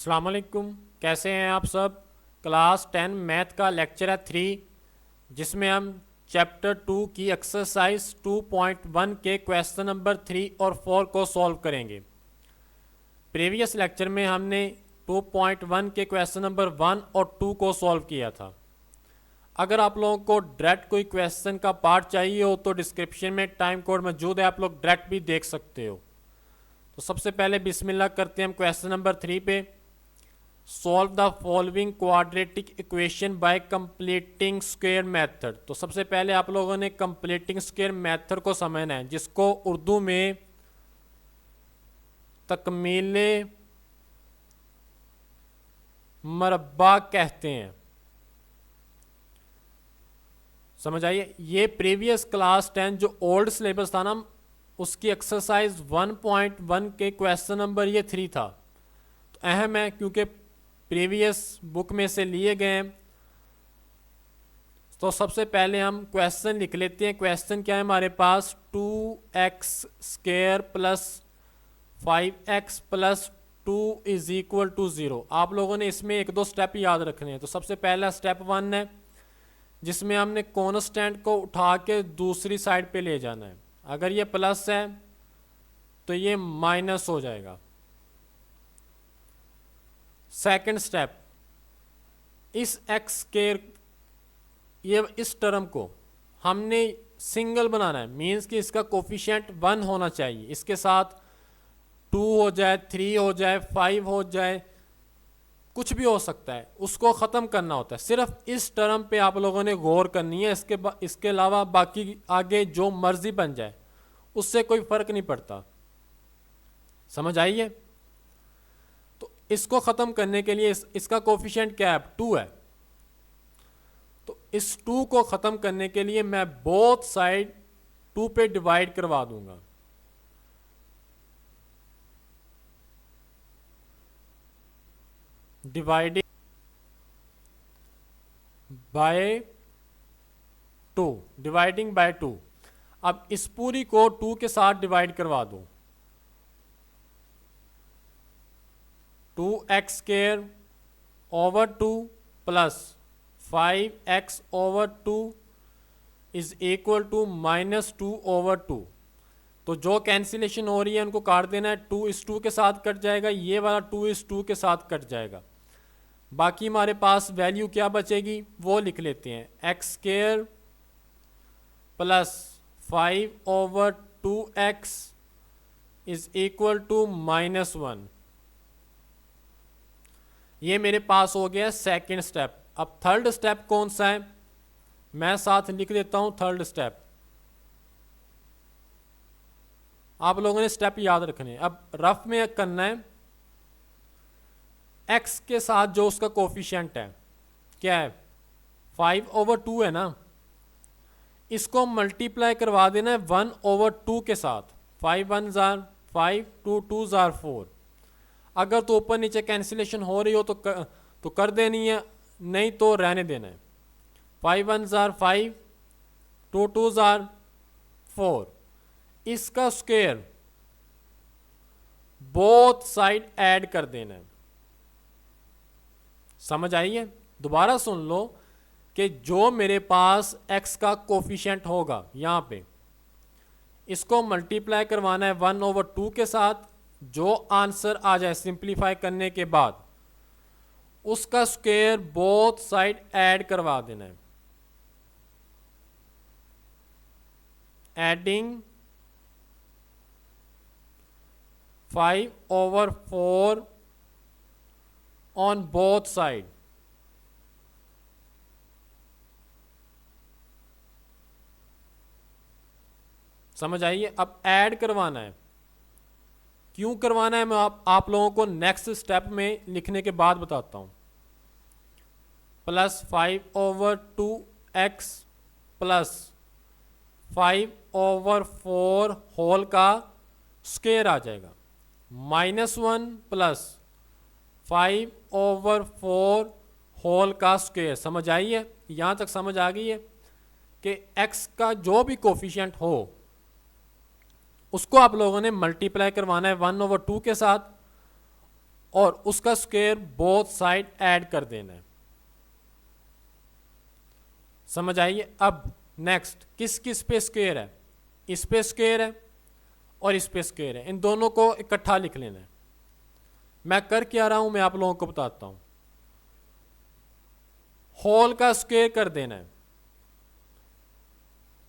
अस्सलाम वालेकुम, कैसे हैं आप सब। क्लास 10 मैथ का लेक्चर है 3, जिसमें हम चैप्टर 2 की एक्सरसाइज 2.1 के क्वेश्चन नंबर 3 और 4 को सॉल्व करेंगे। प्रीवियस लेक्चर में हमने 2.1 के क्वेश्चन नंबर 1 और 2 को सॉल्व किया था। अगर आप लोगों को डायरेक्ट कोई क्वेश्चन का पार्ट चाहिए हो तो डिस्क्रिप्शन में टाइम कोड मौजूद है, आप लोग डायरेक्ट भी देख सकते हो। तो सबसे पहले बिस्मिल्लाह करते हैं हम क्वेश्चन नंबर 3 पे। Solve the following quadratic equation by completing square method. तो सबसे पहले आप लोगों ने कंप्लीटिंग स्क्वायर मेथड को समझना है, जिसको उर्दू में तकमीले मरब्बा कहते हैं। समझ आइए, ये प्रीवियस क्लास 10 जो ओल्ड सिलेबस था ना, उसकी एक्सरसाइज 1.1 के क्वेश्चन नंबर ये 3 था। तो अहम है क्योंकि प्रीवियस बुक में से लिए गए हैं। तो सबसे पहले हम क्वेश्चन लिख लेते हैं। क्वेश्चन क्या है हमारे पास, 2x² plus 5x plus 2 is equal to 0। आप लोगों ने इसमें एक दो स्टेप याद रखने हैं। तो सबसे पहला स्टेप 1 है, जिसमें हमने कॉन्स्टेंट को उठा के दूसरी साइड पे ले जाना है। अगर ये प्लस है तो ये माइनस हो जाएगा। सेकंड स्टेप, इस एक्स के ये इस टर्म को हमने सिंगल बनाना है, मींस कि इसका कोफिशिएंट 1 होना चाहिए। इसके साथ 2 हो जाए, 3 हो जाए, 5 हो जाए, कुछ भी हो सकता है, उसको ख़त्म करना होता है। सिर्फ इस टर्म पे आप लोगों ने गौर करनी है। इसके अलावा बाकी आगे जो मर्जी बन जाए उससे कोई फ़र्क नहीं पड़ता। समझ आइए। तो इसको ख़त्म करने के लिए इसका कोफिशिएंट क्या है, 2 है। तो इस 2 को ख़त्म करने के लिए मैं बोथ साइड 2 पे डिवाइड करवा दूंगा। Dividing by 2, dividing by 2। अब इस पूरी को 2 के साथ डिवाइड करवा दो। 2x² over 2 plus 5x over 2 is equal to -2 over 2। तो जो कैंसिलेशन हो रही है उनको काट देना है। 2 इस 2 के साथ कट जाएगा, ये वाला 2 इस 2 के साथ कट जाएगा। बाकी हमारे पास वैल्यू क्या बचेगी वो लिख लेते हैं। x² plus 5 over 2x is equal to -1। ये मेरे पास हो गया सेकंड स्टेप। अब थर्ड स्टेप कौन सा है, मैं साथ लिख देता हूं। थर्ड स्टेप आप लोगों ने स्टेप याद रखने हैं। अब रफ में करना है। x के साथ जो उसका कोफिशिएंट है क्या है, 5 ओवर 2 है ना, इसको मल्टीप्लाई करवा देना है 1 ओवर 2 के साथ। 5 1 जार 5, 2 2 जार 4। अगर तो ऊपर नीचे कैंसिलेशन हो रही हो तो कर देनी है, नहीं तो रहने देना है। 5 1 जार 5, 2 2 जार 4। इसका स्क्वायर बोथ साइड ऐड कर देना है। समझ आइए, दोबारा सुन लो कि जो मेरे पास x का कोफिशिएंट होगा यहां पे, इसको मल्टीप्लाई करवाना है 1 ओवर 2 के साथ। जो आंसर आ जाए सिंप्लीफाई करने के बाद, उसका स्क्वायर बोथ साइड ऐड करवा देना है। Adding 5 over 4 on both side. समझ आइए। अब ऐड करवाना है। क्यों करवाना है मैं आप लोगों को नेक्स्ट स्टेप में लिखने के बाद बताता हूं। Plus 5 over 2x plus 5 over 4 whole का स्क्वायर आ जाएगा। -1 प्लस 5 ओवर 4 होल का स्क्वायर। समझ आइए, यहां तक समझ आ गई है कि x का जो भी कोफिशिएंट हो उसको आप लोगों ने मल्टीप्लाई करवाना है 1 ओवर 2 के साथ, और उसका स्क्वायर बोथ साइड ऐड कर देना है। समझ आइए। अब नेक्स्ट किस किस पे स्क्वायर है, इस पे स्क्वायर है और इस पे स्क्वायर है, इन दोनों को इकट्ठा लिख लेना है। मैं कर क्या रहा हूं, मैं आप लोगों को बताता हूं। होल का स्क्वायर कर देना है।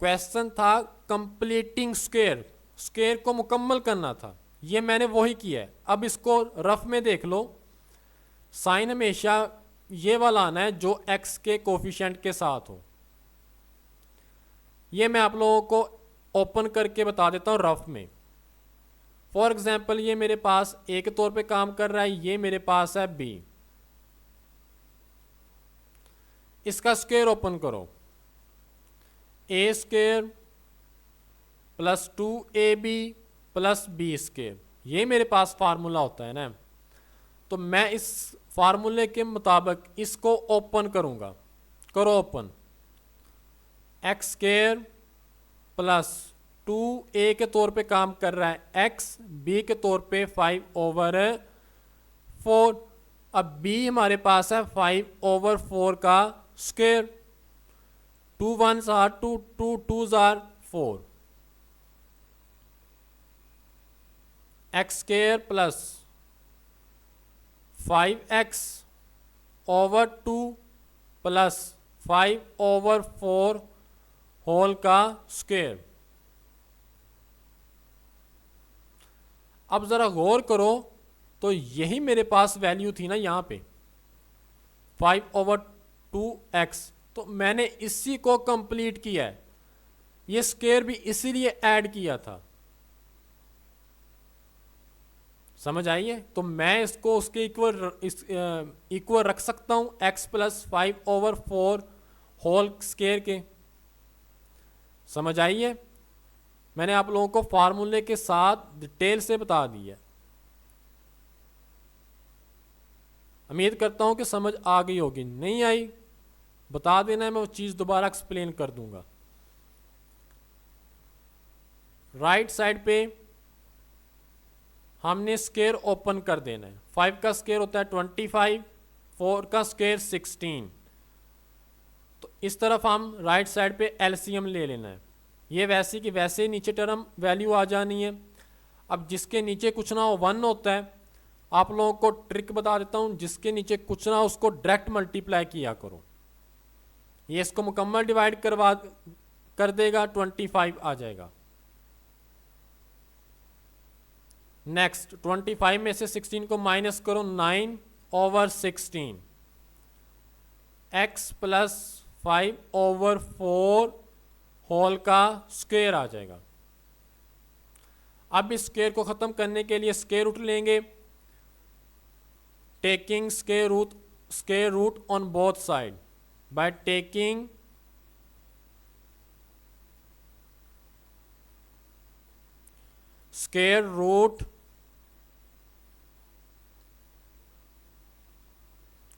क्वेश्चन था कंप्लीटिंग स्क्वायर, स्क्वायर को मुकम्मल करना था, ये मैंने वही किया है। अब इसको रफ में देख लो, साइन हमेशा ये वाला आना है जो एक्स के कोफिशिएंट के साथ हो। ये मैं आप लोगों को ओपन करके बता देता हूँ रफ में। फॉर एग्जाम्पल ये मेरे पास ए के तौर पे काम कर रहा है, ये मेरे पास है बी। इसका स्क्वायर ओपन करो, A square plus 2ab plus B square, ये मेरे पास फार्मूला होता है ना। तो मैं इस फार्मूले के मुताबिक इसको ओपन करूंगा। करो open. X square plus 2a के तौर पे काम कर रहा है x, b के तौर पे 5/4। अब b हमारे पास है 5/4 का square. 2 1s are 2, 2 2s are 4। X square plus 5x/2 plus 5/4 whole का स्क्वायर। अब जरा गौर करो, तो यही मेरे पास वैल्यू थी ना यहाँ पे 5/2x, तो मैंने इसी को कंप्लीट किया है। ये स्क्वायर भी इसीलिए ऐड किया था। समझ आइए। तो मैं इसको उसके इक्वल रख सकता हूं x प्लस 5/4 होल स्क्वायर के। समझ आइए। मैंने आप लोगों को फार्मूले के साथ डिटेल से बता दिया। उम्मीद करता हूं कि समझ आ गई होगी। नहीं आई बता देना है, मैं वो चीज़ दोबारा एक्सप्लेन कर दूंगा। राइट साइड पे हमने स्क्वायर ओपन कर देना है। 5 का स्क्वायर होता है 25, 4 का स्क्वायर 16। तो इस तरफ हम राइट साइड पे एलसीएम ले लेना है। ये वैसे कि वैसे नीचे टर्म वैल्यू आ जानी है। अब जिसके नीचे कुछ ना हो 1 होता है। आप लोगों को ट्रिक बता देता हूँ, जिसके नीचे कुछ ना हो उसको डायरेक्ट मल्टीप्लाई किया करो। ये इसको मुकम्मल डिवाइड कर देगा, 25 आ जाएगा। नेक्स्ट 25 में से 16 को माइनस करो, 9/16 x प्लस 5/4 होल का स्क्वायर आ जाएगा। अब इस स्क्वायर को खत्म करने के लिए स्क्वायर रूट लेंगे, taking square root on both side by taking square root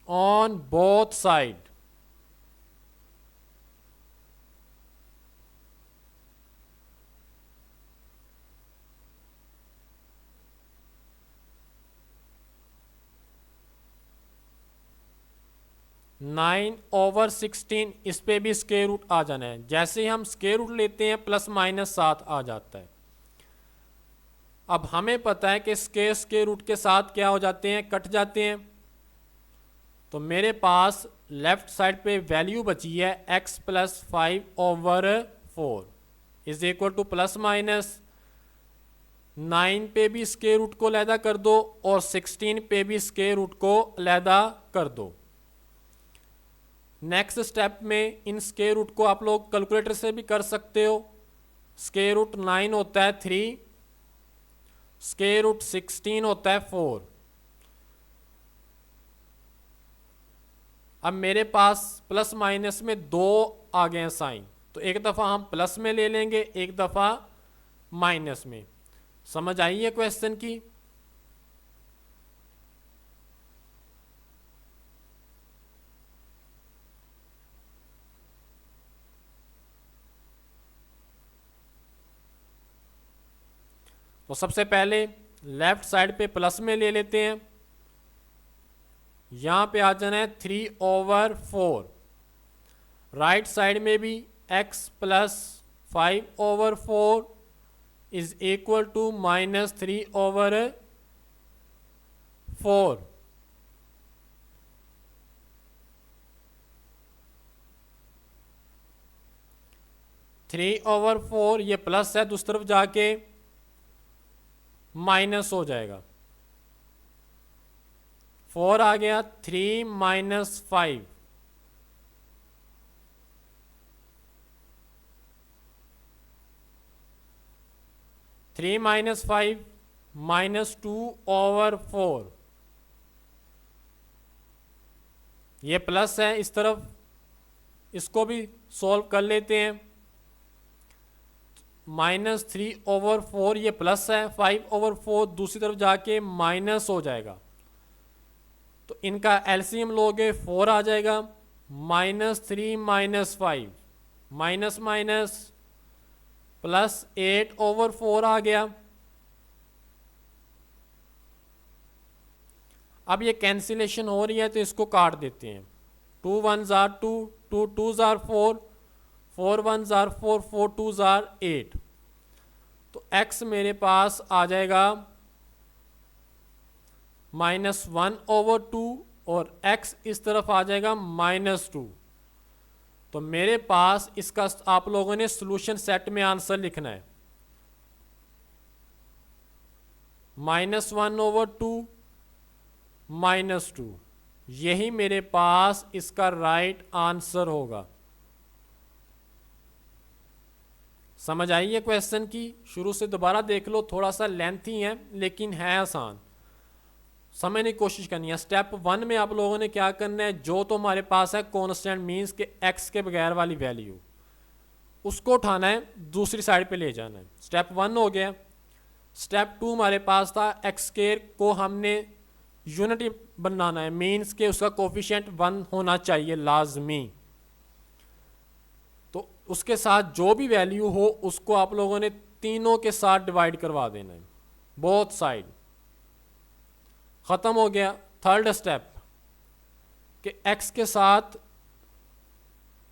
on both side। Nine over 16 इस पे भी स्क्वायर रूट आ जाना है। जैसे ही हम स्क्वायर रूट लेते हैं प्लस माइनस 7 आ जाता है। अब हमें पता है कि स्क्वायर रूट के साथ क्या हो जाते हैं, कट जाते हैं। तो मेरे पास लेफ्ट साइड पे वैल्यू बची है x plus 5/4 is equal to plus minus 9 पे भी स्क्वायर रूट को अलहदा कर दो और 16 पे भी स्क्वायर रूट को अलहदा कर दो। नेक्स्ट स्टेप में इन स्क्वायर रूट को आप लोग कैलकुलेटर से भी कर सकते हो। स्क्वायर रूट 9 होता है 3, स्क्वायर रूट 16 होता है 4। अब मेरे पास प्लस माइनस में 2 आ गए हैं साइन, तो एक दफ़ा हम प्लस में ले लेंगे, एक दफ़ा माइनस में। समझ आई है क्वेश्चन की। तो सबसे पहले लेफ्ट साइड पे प्लस में ले लेते हैं, यहाँ पे आ जाना है 3/4। राइट साइड में भी x plus 5/4 is equal to -3/4। Three over four ये प्लस है, दूसरी तरफ जाके माइनस हो जाएगा। 4 आ गया, 3 माइनस 5, -2/4। ये प्लस है, इस तरफ इसको भी सॉल्व कर लेते हैं। -3/4 ये प्लस है, 5/4 दूसरी तरफ जाके माइनस हो जाएगा। तो इनका एलसीएम लोगे 4 आ जाएगा। -3 - 5 माइनस माइनस प्लस 8/4 आ गया। अब ये कैंसिलेशन हो रही है तो इसको काट देते हैं। 2 1s are 2, 2 2s are 4, 4 1s are 4, 4 2s are 8। तो x मेरे पास आ जाएगा -1/2 और x इस तरफ आ जाएगा -2। तो मेरे पास इसका आप लोगों ने सॉल्यूशन सेट में आंसर लिखना है। -1/2 -2, यही मेरे पास इसका राइट आंसर होगा। समझ आई है क्वेश्चन की? शुरू से दोबारा देख लो, थोड़ा सा लेंथी है लेकिन है आसान। समझने की कोशिश करनी है। स्टेप 1 में आप लोगों ने क्या करना है, जो तो हमारे पास है कांस्टेंट मींस के x के बगैर वाली वैल्यू, उसको उठाना है, दूसरी साइड पे ले जाना है। स्टेप 1 हो गया। स्टेप 2 हमारे पास था x² को हमने यूनिटी बनाना है, मींस के उसका कोफिशिएंट 1 होना चाहिए लाजमी। तो उसके साथ जो भी वैल्यू हो उसको आप लोगों ने तीनों के साथ डिवाइड करवा देना है, बोथ साइड। ख़त्म हो गया। थर्ड स्टेप कि x के साथ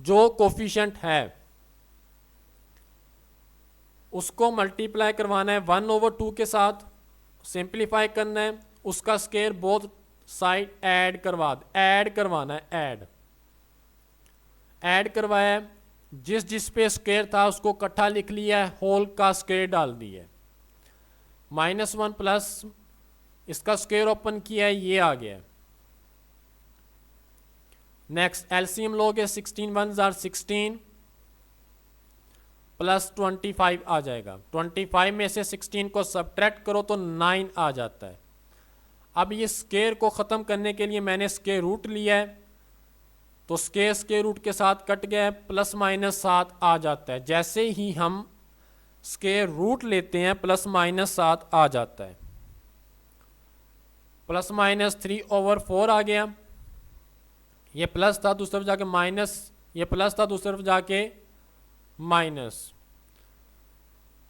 जो कोफिशिएंट है उसको मल्टीप्लाई करवाना है 1/2 के साथ, सिंप्लीफाई करना है, उसका स्केयर बोथ साइड ऐड करवाना है। ऐड करवाया है, जिस पे स्केयर था उसको इकट्ठा लिख लिया है, होल का स्केयर डाल दिया है। -1 प्लस इसका स्केयर ओपन किया है, ये आ गया। नेक्स्ट एलसीएम लोगे, 16 1s are 16 प्लस 25 आ जाएगा। 25 में से 16 को सब्ट्रैक्ट करो तो 9 आ जाता है। अब ये स्केयर को ख़त्म करने के लिए मैंने स्केयर रूट लिया है, तो स्केयर रूट के साथ कट गया है, +-7 आ जाता है। जैसे ही हम स्केयर रूट लेते हैं +-7 आ जाता है। +-3/4 आ गया। ये प्लस था, दूसरी तरफ जाके माइनस, ये प्लस था, दूसरी तरफ जाके माइनस।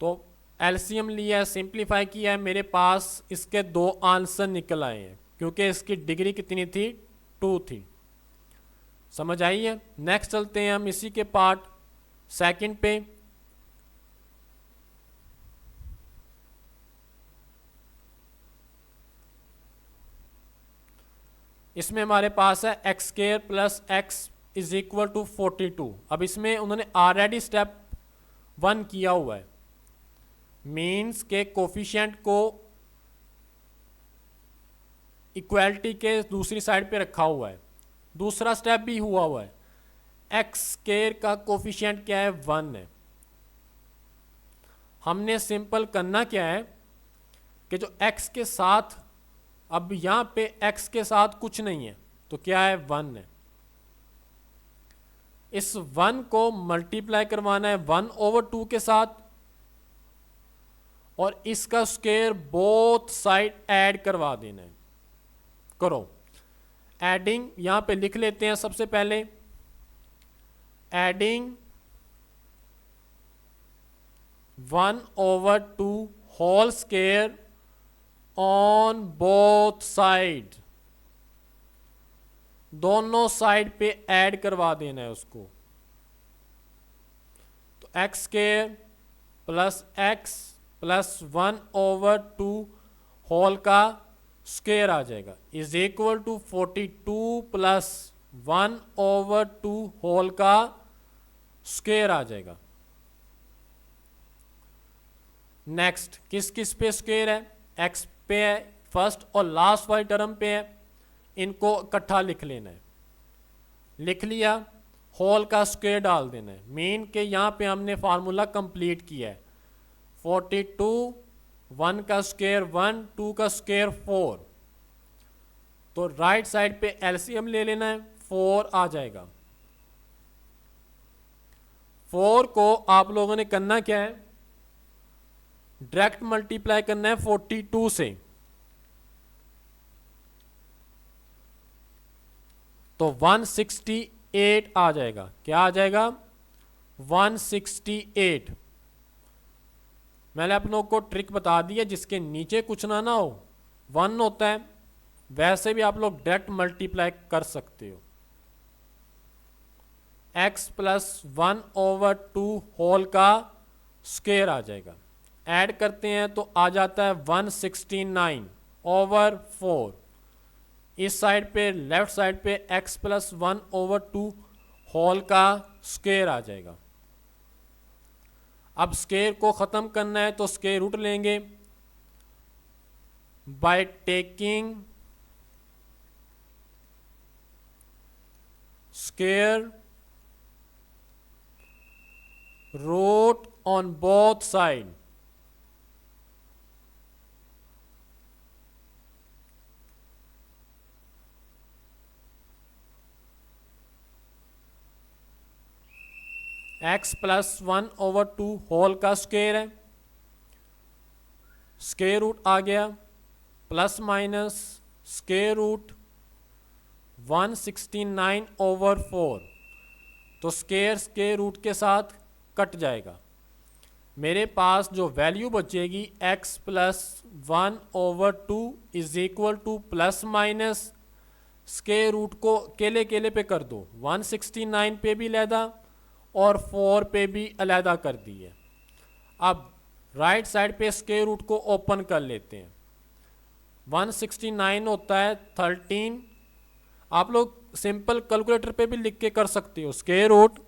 तो एलसीएम लिया है, सिंप्लीफाई किया है, मेरे पास इसके 2 आंसर निकल आए हैं क्योंकि इसकी डिग्री कितनी थी, 2 थी। समझ आई है? नेक्स्ट चलते हैं हम इसी के पार्ट सेकंड पे। इसमें हमारे पास है x² plus x is equal to 42। अब इसमें उन्होंने ऑलरेडी स्टेप 1 किया हुआ है, मीन्स के कोफिशिएंट को इक्वालिटी के दूसरी साइड पे रखा हुआ है। दूसरा स्टेप भी हुआ है, x² का कोफिशिएंट क्या है, 1 है। हमने सिंपल करना क्या है कि जो x के साथ, अब यहाँ पे x के साथ कुछ नहीं है तो क्या है, 1 है। इस 1 को मल्टीप्लाई करवाना है 1/2 के साथ और इसका स्केयर बोथ साइड ऐड करवा देना है। करो एडिंग, यहाँ पे लिख लेते हैं सबसे पहले, adding 1/2 whole square on both side. दोनों साइड पे ऐड करवा देना है उसको। तो X square plus X plus 1/2 whole का स्क्वायर आ जाएगा is equal to 42 plus 1/2 whole का स्क्वायर आ जाएगा। नेक्स्ट किस किस पे स्क्वायर है, एक्स पे है, फर्स्ट और लास्ट वाली टर्म पे है, इनको इकट्ठा लिख लेना है। लिख लिया, होल का स्क्वायर डाल देना है। मीन के यहाँ पे हमने फार्मूला कंप्लीट किया है। 42 1 का स्क्वायर 1 2 का स्क्वायर 4, तो राइट साइड पे एलसीएम ले लेना है, 4 आ जाएगा। 4 को आप लोगों ने करना क्या है, डायरेक्ट मल्टीप्लाई करना है 42 से। तो 168 आ जाएगा। क्या आ जाएगा, 168। मैंने आप लोगों को ट्रिक बता दी है, जिसके नीचे कुछ ना हो 1 होता है, वैसे भी आप लोग डायरेक्ट मल्टीप्लाई कर सकते हो। x प्लस 1/2 होल का स्क्वायर आ जाएगा। ऐड करते हैं तो आ जाता है 169/4। इस साइड पे लेफ्ट साइड पे x प्लस 1/2 होल का स्क्वायर आ जाएगा। अब स्क्वायर को ख़त्म करना है तो स्क्वायर रूट लेंगे by taking square root on both side. x plus 1/2 whole का स्क्वायर है, स्क्वायर रूट आ गया, प्लस माइनस स्क्वायर रूट 169/4, तो स्क्वायर रूट के साथ कट जाएगा। मेरे पास जो वैल्यू बचेगी x plus 1/2 is equal to plus minus square root को केले केले पे कर दो, 169 पे भी अलहदा और 4 पे भी अलहदा कर दिए। अब राइट साइड पे स्क्वायर रूट को ओपन कर लेते हैं। 169 होता है 13। आप लोग सिंपल कैलकुलेटर पे भी लिख के कर सकते हो। स्क्वायर रूट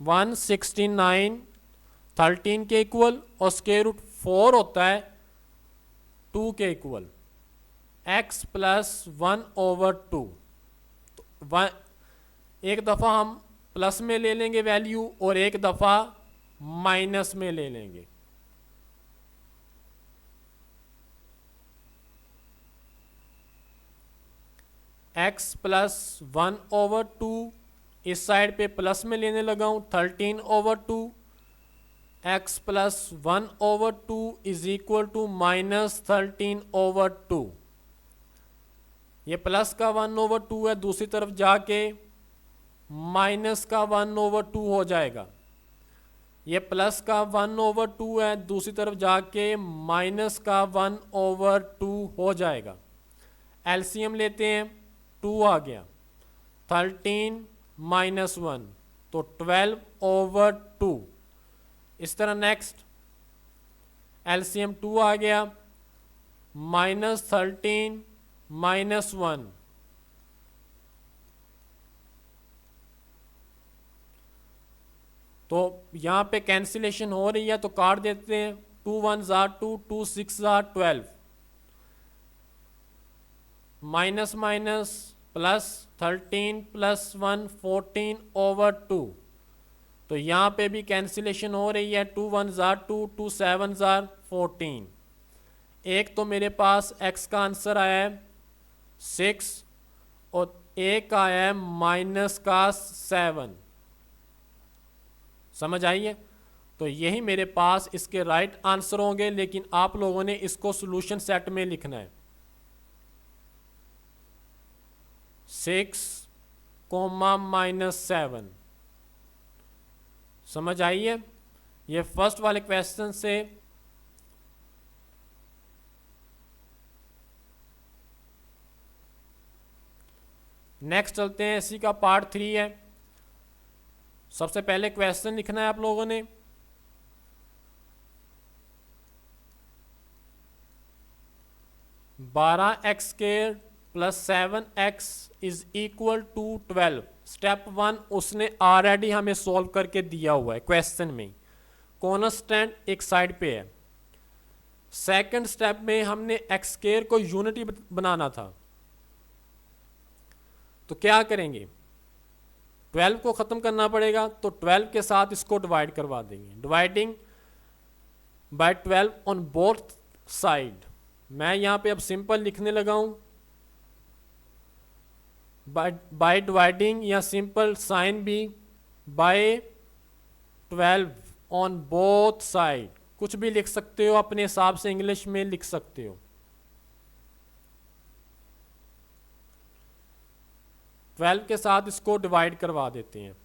169 13 के इक्वल और स्क्वायर रूट 4 होता है 2 के इक्वल। x प्लस 1/2, एक दफ़ा हम प्लस में ले लेंगे वैल्यू और एक दफ़ा माइनस में ले लेंगे। x प्लस 1/2 इस साइड पे प्लस में लेने लगा हूँ 13/2। x plus 1/2 is equal to minus 13/2। ये प्लस का 1/2 है, दूसरी तरफ जाके माइनस का 1/2 हो जाएगा। ये प्लस का 1/2 है, दूसरी तरफ जाके माइनस का 1/2 हो जाएगा। एलसीएम लेते हैं, 2 आ गया, 13 माइनस 1 तो 12/2। इस तरह नेक्स्ट एलसीएम 2 आ गया, माइनस 13 माइनस 1, तो यहाँ पे कैंसिलेशन हो रही है तो काट देते हैं। 2 1 2, 2 6 12, माइनस माइनस प्लस 13 प्लस 1 14/2, तो यहाँ पे भी कैंसिलेशन हो रही है। 2 1 2, 2 7 14। एक तो मेरे पास x का आंसर आया है 6 और एक आया है माइनस का 7। समझ आई है? तो यही मेरे पास इसके राइट आंसर होंगे, लेकिन आप लोगों ने इसको सॉल्यूशन सेट में लिखना है। 6 -7। समझ आई है? ये फर्स्ट वाले क्वेश्चन से नेक्स्ट चलते हैं, इसी का पार्ट 3 है। सबसे पहले क्वेश्चन लिखना है आप लोगों ने। बारह x square plus 7x is equal to 12। Step 1 उसने ऑलरेडी हमें सॉल्व करके दिया हुआ है क्वेश्चन में, कॉन्स्टेंट एक साइड पे है। सेकंड स्टेप में हमने एक्स स्क्वायर को यूनिटी बनाना था, तो क्या करेंगे, 12 को ख़त्म करना पड़ेगा, तो 12 के साथ इसको डिवाइड करवा देंगे। Dividing by 12 on both side. मैं यहाँ पे अब सिंपल लिखने लगा हूँ, बाय डिवाइडिंग या सिंपल साइन भी बाय 12 ऑन बोथ साइड। कुछ भी लिख सकते हो, अपने हिसाब से इंग्लिश में लिख सकते हो। 12 के साथ इसको डिवाइड करवा देते हैं।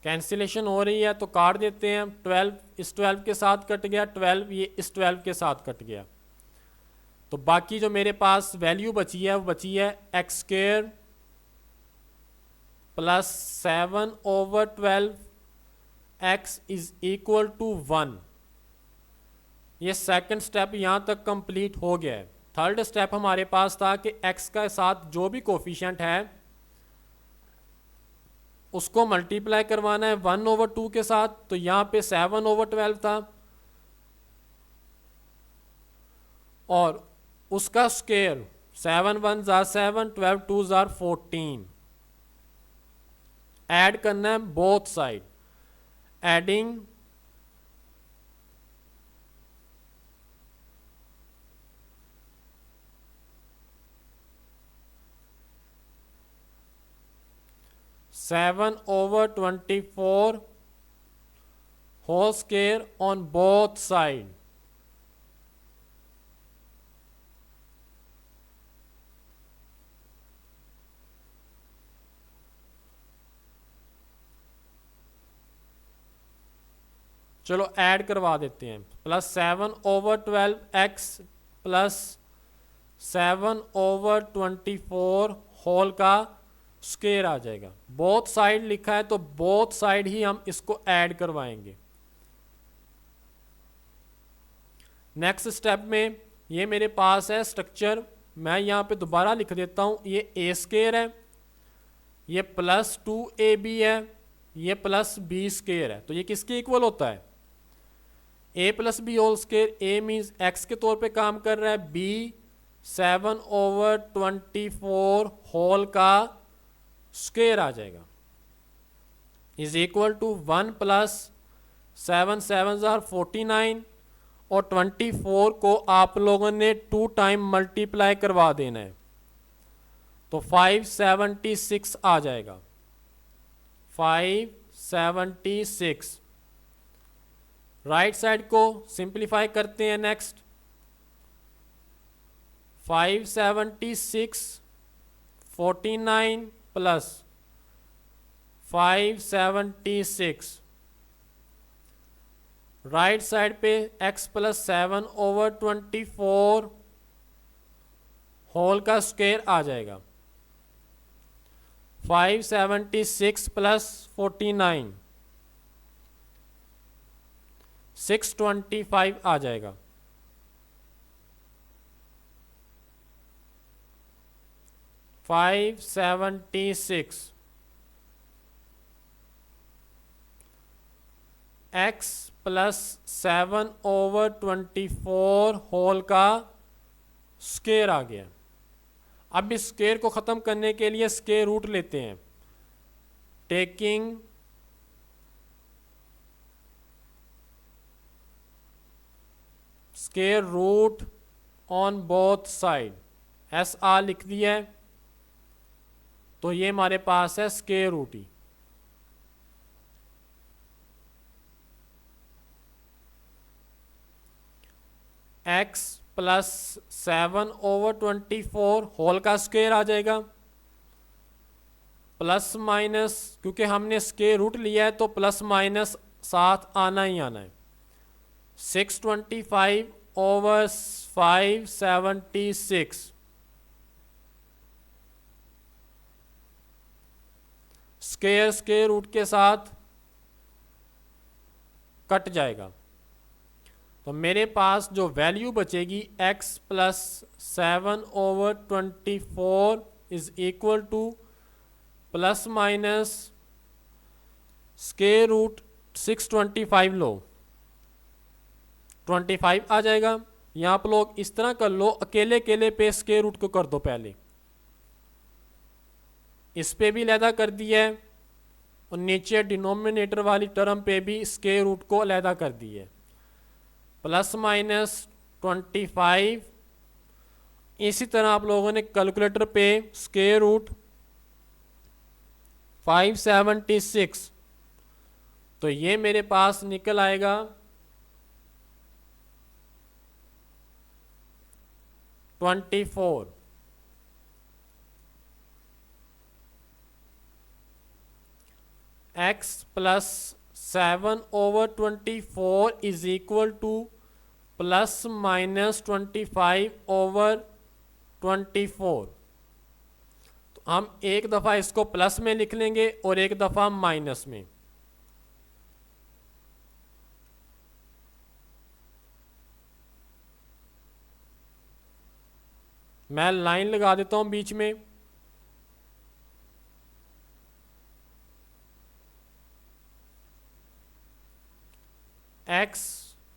कैंसिलेशन हो रही है तो काट देते हैं। 12 इस 12 के साथ कट गया, 12 ये इस 12 के साथ कट गया, तो बाकी जो मेरे पास वैल्यू बची है वो बची है x square plus 7/12 x is equal to 1। ये सेकंड स्टेप यहाँ तक कंप्लीट हो गया है। थर्ड स्टेप हमारे पास था कि एक्स के साथ जो भी कोफिशिएंट है उसको मल्टीप्लाई करवाना है 1/2 के साथ, तो यहाँ पे 7/12 था और उसका स्क्वायर 7 1 जार 7, 12 2 जार 14। ऐड करना है both side, adding seven over 24 whole square on both side. चलो ऐड करवा देते हैं, प्लस 7/12 एक्स प्लस 7/24 होल का स्क्वायर आ जाएगा। बोथ साइड लिखा है तो बोथ साइड ही हम इसको ऐड करवाएंगे। नेक्स्ट स्टेप में ये मेरे पास है स्ट्रक्चर, मैं यहाँ पे दोबारा लिख देता हूँ। ये ए स्क्वायर है, ये प्लस 2ab है, ये प्लस बी स्क्वायर है, तो ये किसके इक्वल होता है, a plus b whole square. A means x के तौर पे काम कर रहा है, बी 7/24 होल का स्क्वायर आ जाएगा, इज इक्वल टू 1 प्लस 7 7 जार 49 और 24 को आप लोगों ने 2 टाइम मल्टीप्लाई करवा देना है, तो 576 आ जाएगा, 576। राइट साइड को सिंप्लीफाई करते हैं। नेक्स्ट 576 49 प्लस 576, राइट साइड पे x प्लस 7/24 होल का स्क्वायर आ जाएगा, 576 प्लस 49 625 आ जाएगा। फाइव 76 एक्स प्लस 7/24 होल का स्क्वायर आ गया। अब इस स्क्वायर को ख़त्म करने के लिए स्क्वायर रूट लेते हैं, taking square root on both side. S R लिख दिया है, तो ये हमारे पास है स्क्वायर रूट ही। एक्स प्लस 7/24 होल का स्क्वायर आ जाएगा, प्लस माइनस, क्योंकि हमने स्क्वायर रूट लिया है तो प्लस माइनस साथ आना ही आना है। 625 ओवर 576 स्क्वायर स्क्वायर रूट के साथ कट जाएगा। तो मेरे पास जो वैल्यू बचेगी x plus 7/24 is equal to plus minus square root 625 लो 25 आ जाएगा। यहाँ आप लोग इस तरह कर लो, अकेले अकेले पे स्क्वायर रूट को कर दो, पहले इस पे भी अलहदा कर दिया है और नीचे डिनोमिनेटर वाली टर्म पे भी स्क्वायर रूट को अलहदा कर दिया है। Plus minus 25। इसी तरह आप लोगों ने कैलकुलेटर पे स्क्वायर रूट 576, तो ये मेरे पास निकल आएगा 24। x plus 7/24 is equal to plus minus 25/24। तो हम एक दफ़ा इसको प्लस में लिख लेंगे और एक दफ़ा माइनस में। मैं लाइन लगा देता हूं बीच में। x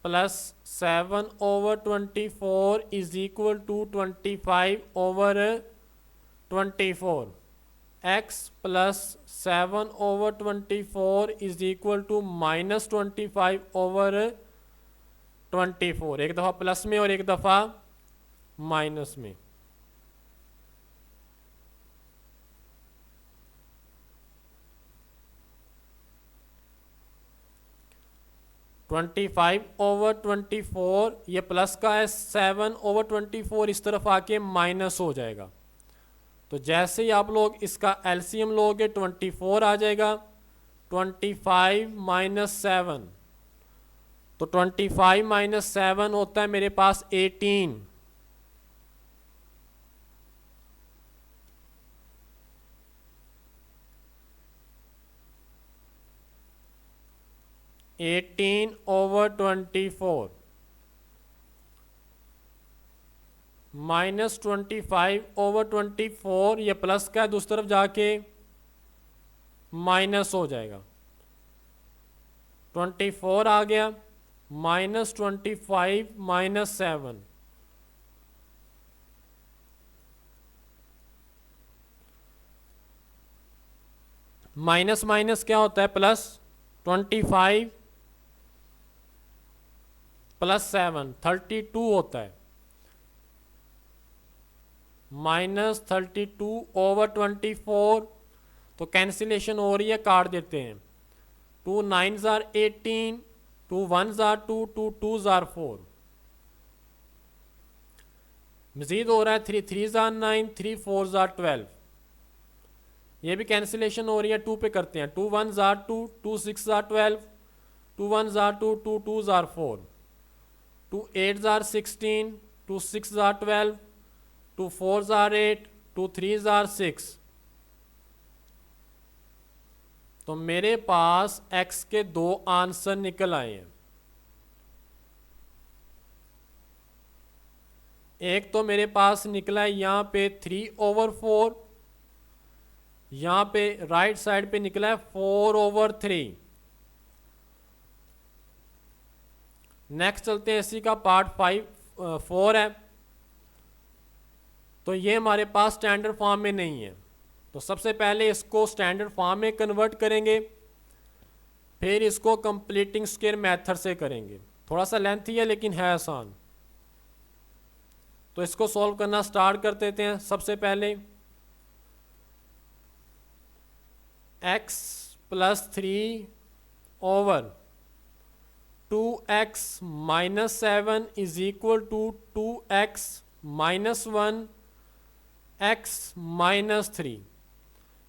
plus 7/24 is equal to 25/24। x plus 7/24 is equal to minus 25/24। एक दफ़ा प्लस में और एक दफ़ा माइनस में। ट्वेंटी 25/24 ये प्लस का है, 7/24 इस तरफ आके माइनस हो जाएगा। तो जैसे ही आप लोग इसका एलसीएम लोगे 24 आ जाएगा। 25 माइनस 7, तो 25 माइनस 7 होता है मेरे पास 18। (18/24) माइनस 25/24, ये प्लस का है, दूसरी तरफ जाके माइनस हो जाएगा। 24 आ गया, माइनस 25 माइनस 7, माइनस माइनस क्या होता है प्लस। 25 प्लस 7 32 होता है। माइनस 32/24, तो कैंसिलेशन हो रही है, काट देते हैं। 2 9s are 18, 2 1s are 2, 2 2s are 4। मजीद हो रहा है 3 3s are 9, 3 4s are 12। ये भी कैंसिलेशन हो रही है, 2 पे करते हैं। 2 1s are 2, 2 6s are 12, 2 1s are 2, 2 2s are 4, 2 8s are 16, 2 6s are 12, 2 4s are 8, 2 3s are 6। तो मेरे पास x के दो आंसर निकल आए हैं। एक तो मेरे पास निकला है यहाँ पे 3/4, यहाँ पे राइट साइड पे निकला है 4/3। नेक्स्ट चलते हैं, इसी का पार्ट 4 है। तो ये हमारे पास स्टैंडर्ड फॉर्म में नहीं है, तो सबसे पहले इसको स्टैंडर्ड फॉर्म में कन्वर्ट करेंगे, फिर इसको कंप्लीटिंग स्क्वायर मेथड से करेंगे। थोड़ा सा लेंथी है लेकिन है आसान। तो इसको सॉल्व करना स्टार्ट कर देते हैं। सबसे पहले x plus 3/2x minus 7 is equal to 2x minus 1 x minus 3।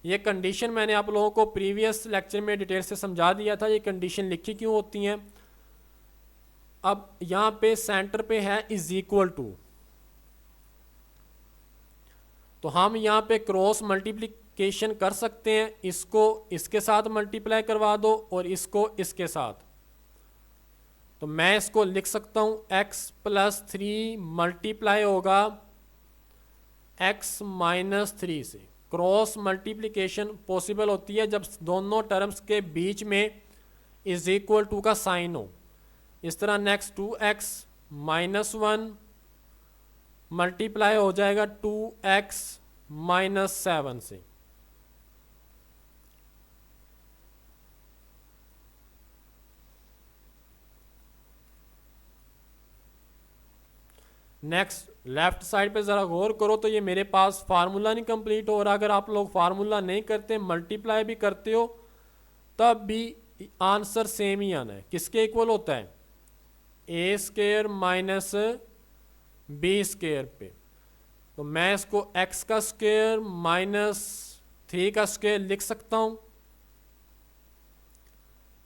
ये कंडीशन मैंने आप लोगों को प्रीवियस लेक्चर में डिटेल से समझा दिया था, ये कंडीशन लिखी क्यों होती हैं। अब यहाँ पे सेंटर पे है इज इक्वल टू, तो हम यहाँ पे क्रॉस मल्टीप्लिकेशन कर सकते हैं, इसको इसके साथ मल्टीप्लाई करवा दो और इसको इसके साथ। तो मैं इसको लिख सकता हूँ x प्लस 3 मल्टीप्लाई होगा x माइनस 3 से। क्रॉस मल्टीप्लिकेशन पॉसिबल होती है जब दोनों टर्म्स के बीच में इज इक्वल टू का साइन हो। इस तरह नेक्स्ट 2x माइनस 1 मल्टीप्लाई हो जाएगा 2x माइनस 7 से। नेक्स्ट लेफ्ट साइड पे ज़रा गौर करो तो ये मेरे पास फार्मूला नहीं कंप्लीट हो रहा। अगर आप लोग फार्मूला नहीं करते, मल्टीप्लाई भी करते हो, तब भी आंसर सेम ही आना है। किसके इक्वल होता है? ए स्क्वायर माइनस बी स्क्वायर पे। तो मैं इसको एक्स का स्क्वायर माइनस 3 का स्क्वायर लिख सकता हूँ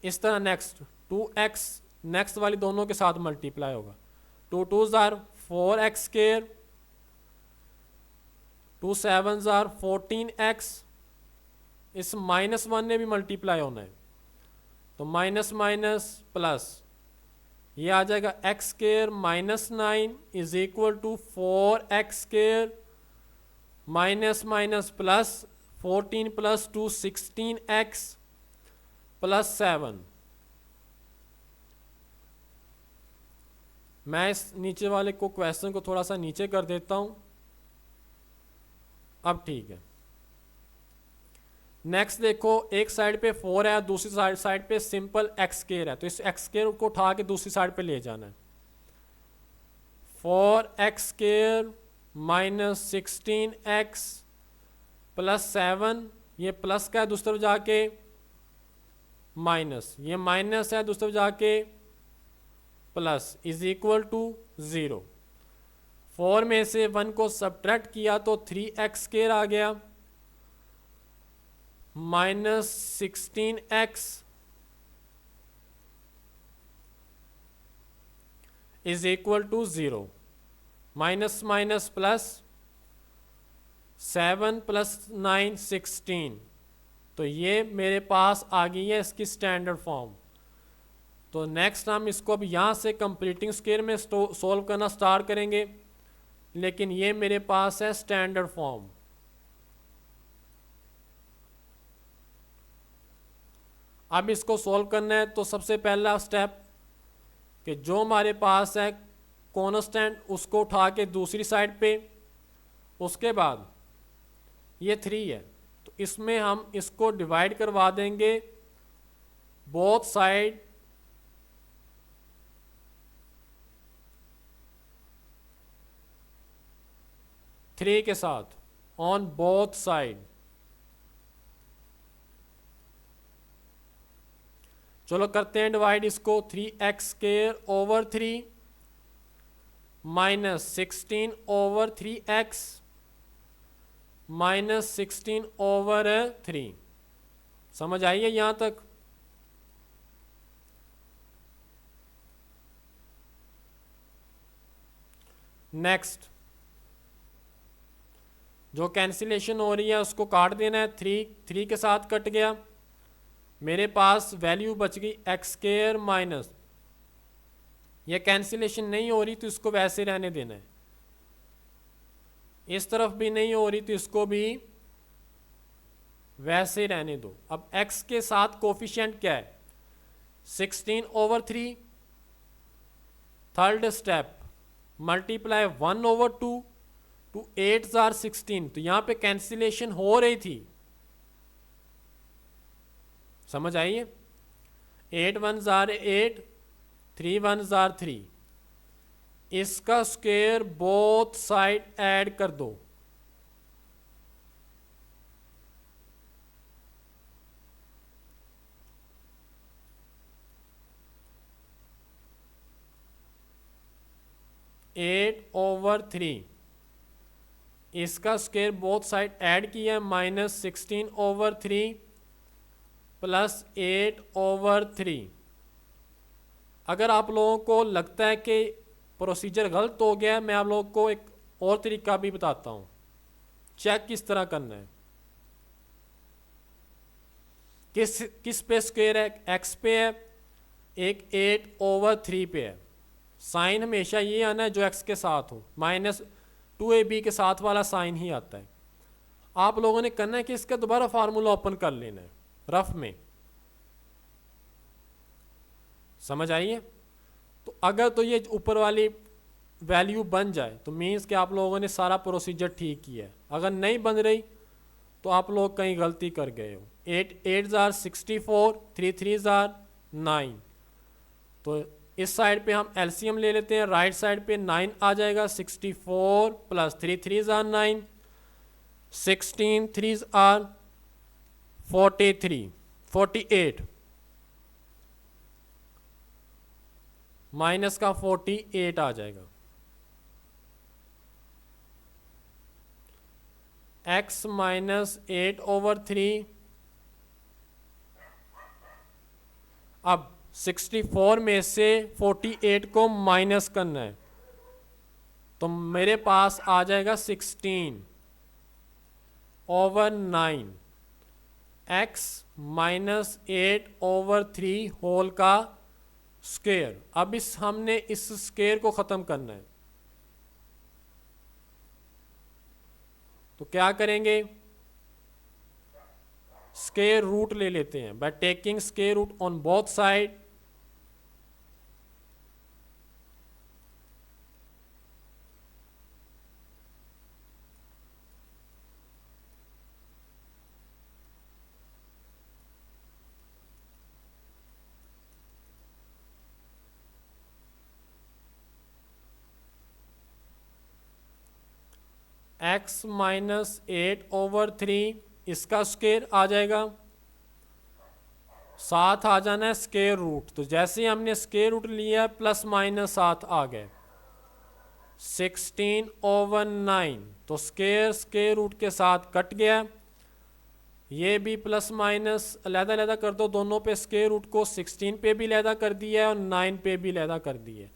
इस तरह। नेक्स्ट 2x नेक्स्ट वाली दोनों के साथ मल्टीप्लाई होगा, 2 2s are 4x square, 2 7s are 14x। इस माइनस 1 ने भी मल्टीप्लाई होना है, तो माइनस माइनस प्लस, ये आ जाएगा x square minus 9 is equal to 4x square minus minus plus 14 plus 2 16x plus 7। मैं इस नीचे वाले को क्वेश्चन को थोड़ा सा नीचे कर देता हूं। अब ठीक है। नेक्स्ट देखो, एक साइड पे 4 है, दूसरी साइड पे सिंपल एक्स स्क्वायर है, तो इस एक्स स्क्वायर को उठा के दूसरी साइड पे ले जाना है। 4x square minus 16x plus 7, ये प्लस का है दूसरी तरफ जाके माइनस, ये माइनस है दूसरी तरफ जाके प्लस, इज इक्वल टू 0। 4 में से 1 को सब्ट्रैक्ट किया तो 3x स्क्वायर आ गया minus 16x is equal to 0। Minus minus plus 7 plus 9 16। तो ये मेरे पास आ गई है इसकी स्टैंडर्ड फॉर्म। तो नेक्स्ट हम इसको अब यहाँ से कंप्लीटिंग स्क्वायर में सॉल्व करना स्टार्ट करेंगे, लेकिन ये मेरे पास है स्टैंडर्ड फॉर्म। अब इसको सॉल्व करना है तो सबसे पहला स्टेप कि जो हमारे पास है कॉन्स्टेंट उसको उठा के दूसरी साइड पे, उसके बाद ये 3 है तो इसमें हम इसको डिवाइड करवा देंगे बोथ साइड थ्री के साथ, ऑन बोथ साइड। चलो करते हैं डिवाइड इसको। 3x square over 3 minus 16 over 3x minus 16 over 3। समझ आई है यहाँ तक? नेक्स्ट जो कैंसिलेशन हो रही है उसको काट देना है। 3 के साथ कट गया, मेरे पास वैल्यू बच गई एक्स स्क्वायर माइनस, ये कैंसिलेशन नहीं हो रही तो इसको वैसे रहने देना है। इस तरफ भी नहीं हो रही तो इसको भी वैसे रहने दो। अब x के साथ कोफिशिएंट क्या है? 16 over 3। Third step multiply 1 over 2 to 8 are 16। तो यहाँ पे कैंसिलेशन हो रही थी, समझ आइए। 8 1 आर 8, 3 1 आर 3। इसका स्क्वायर बोथ साइड ऐड कर दो। एट ओवर 3 इसका स्क्वायर बोथ साइड ऐड किया है, -16/3 प्लस 8/3। अगर आप लोगों को लगता है कि प्रोसीजर गलत हो गया है, मैं आप लोगों को एक और तरीका भी बताता हूँ चेक किस तरह करना है। किस पे स्क्वायर है? एक्स पे है, एक 8/3 पे है। साइन हमेशा ये आना है जो एक्स के साथ हो, -2ab के साथ वाला साइन ही आता है। आप लोगों ने करना है कि इसका दोबारा फार्मूला ओपन कर लेना है रफ में। समझ आइए? तो अगर तो ये ऊपर वाली वैल्यू बन जाए तो मीन्स कि आप लोगों ने सारा प्रोसीजर ठीक किया है। अगर नहीं बन रही तो आप लोग कहीं गलती कर गए हो। 8 64, 3 3 9। तो इस साइड पे हम एलसीएम ले लेते हैं, राइट साइड पे 9 आ जाएगा, 64 प्लस 3 3 9, 16 3 48, माइनस का 48 आ जाएगा। x -8/3। अब 64 में से 48 को माइनस करना है तो मेरे पास आ जाएगा 16/9 x -8/3 होल का स्क्वायर। अब हमने इस स्क्वायर को ख़त्म करना है तो क्या करेंगे? स्क्वायर रूट ले लेते हैं by taking square root on both side. x -8/3 इसका स्क्वायर आ जाएगा, साथ आ जाना है स्क्वायर रूट। तो जैसे ही हमने स्क्वायर रूट लिया प्लस माइनस साथ आ गए 16/9। तो स्क्वायर रूट के साथ कट गया। ये भी प्लस माइनस अलहदा अलहदा कर दो, दोनों पे स्क्वायर रूट को 16 पे भी अलहदा कर दिया है और 9 पे भी अलहदा कर दिया है।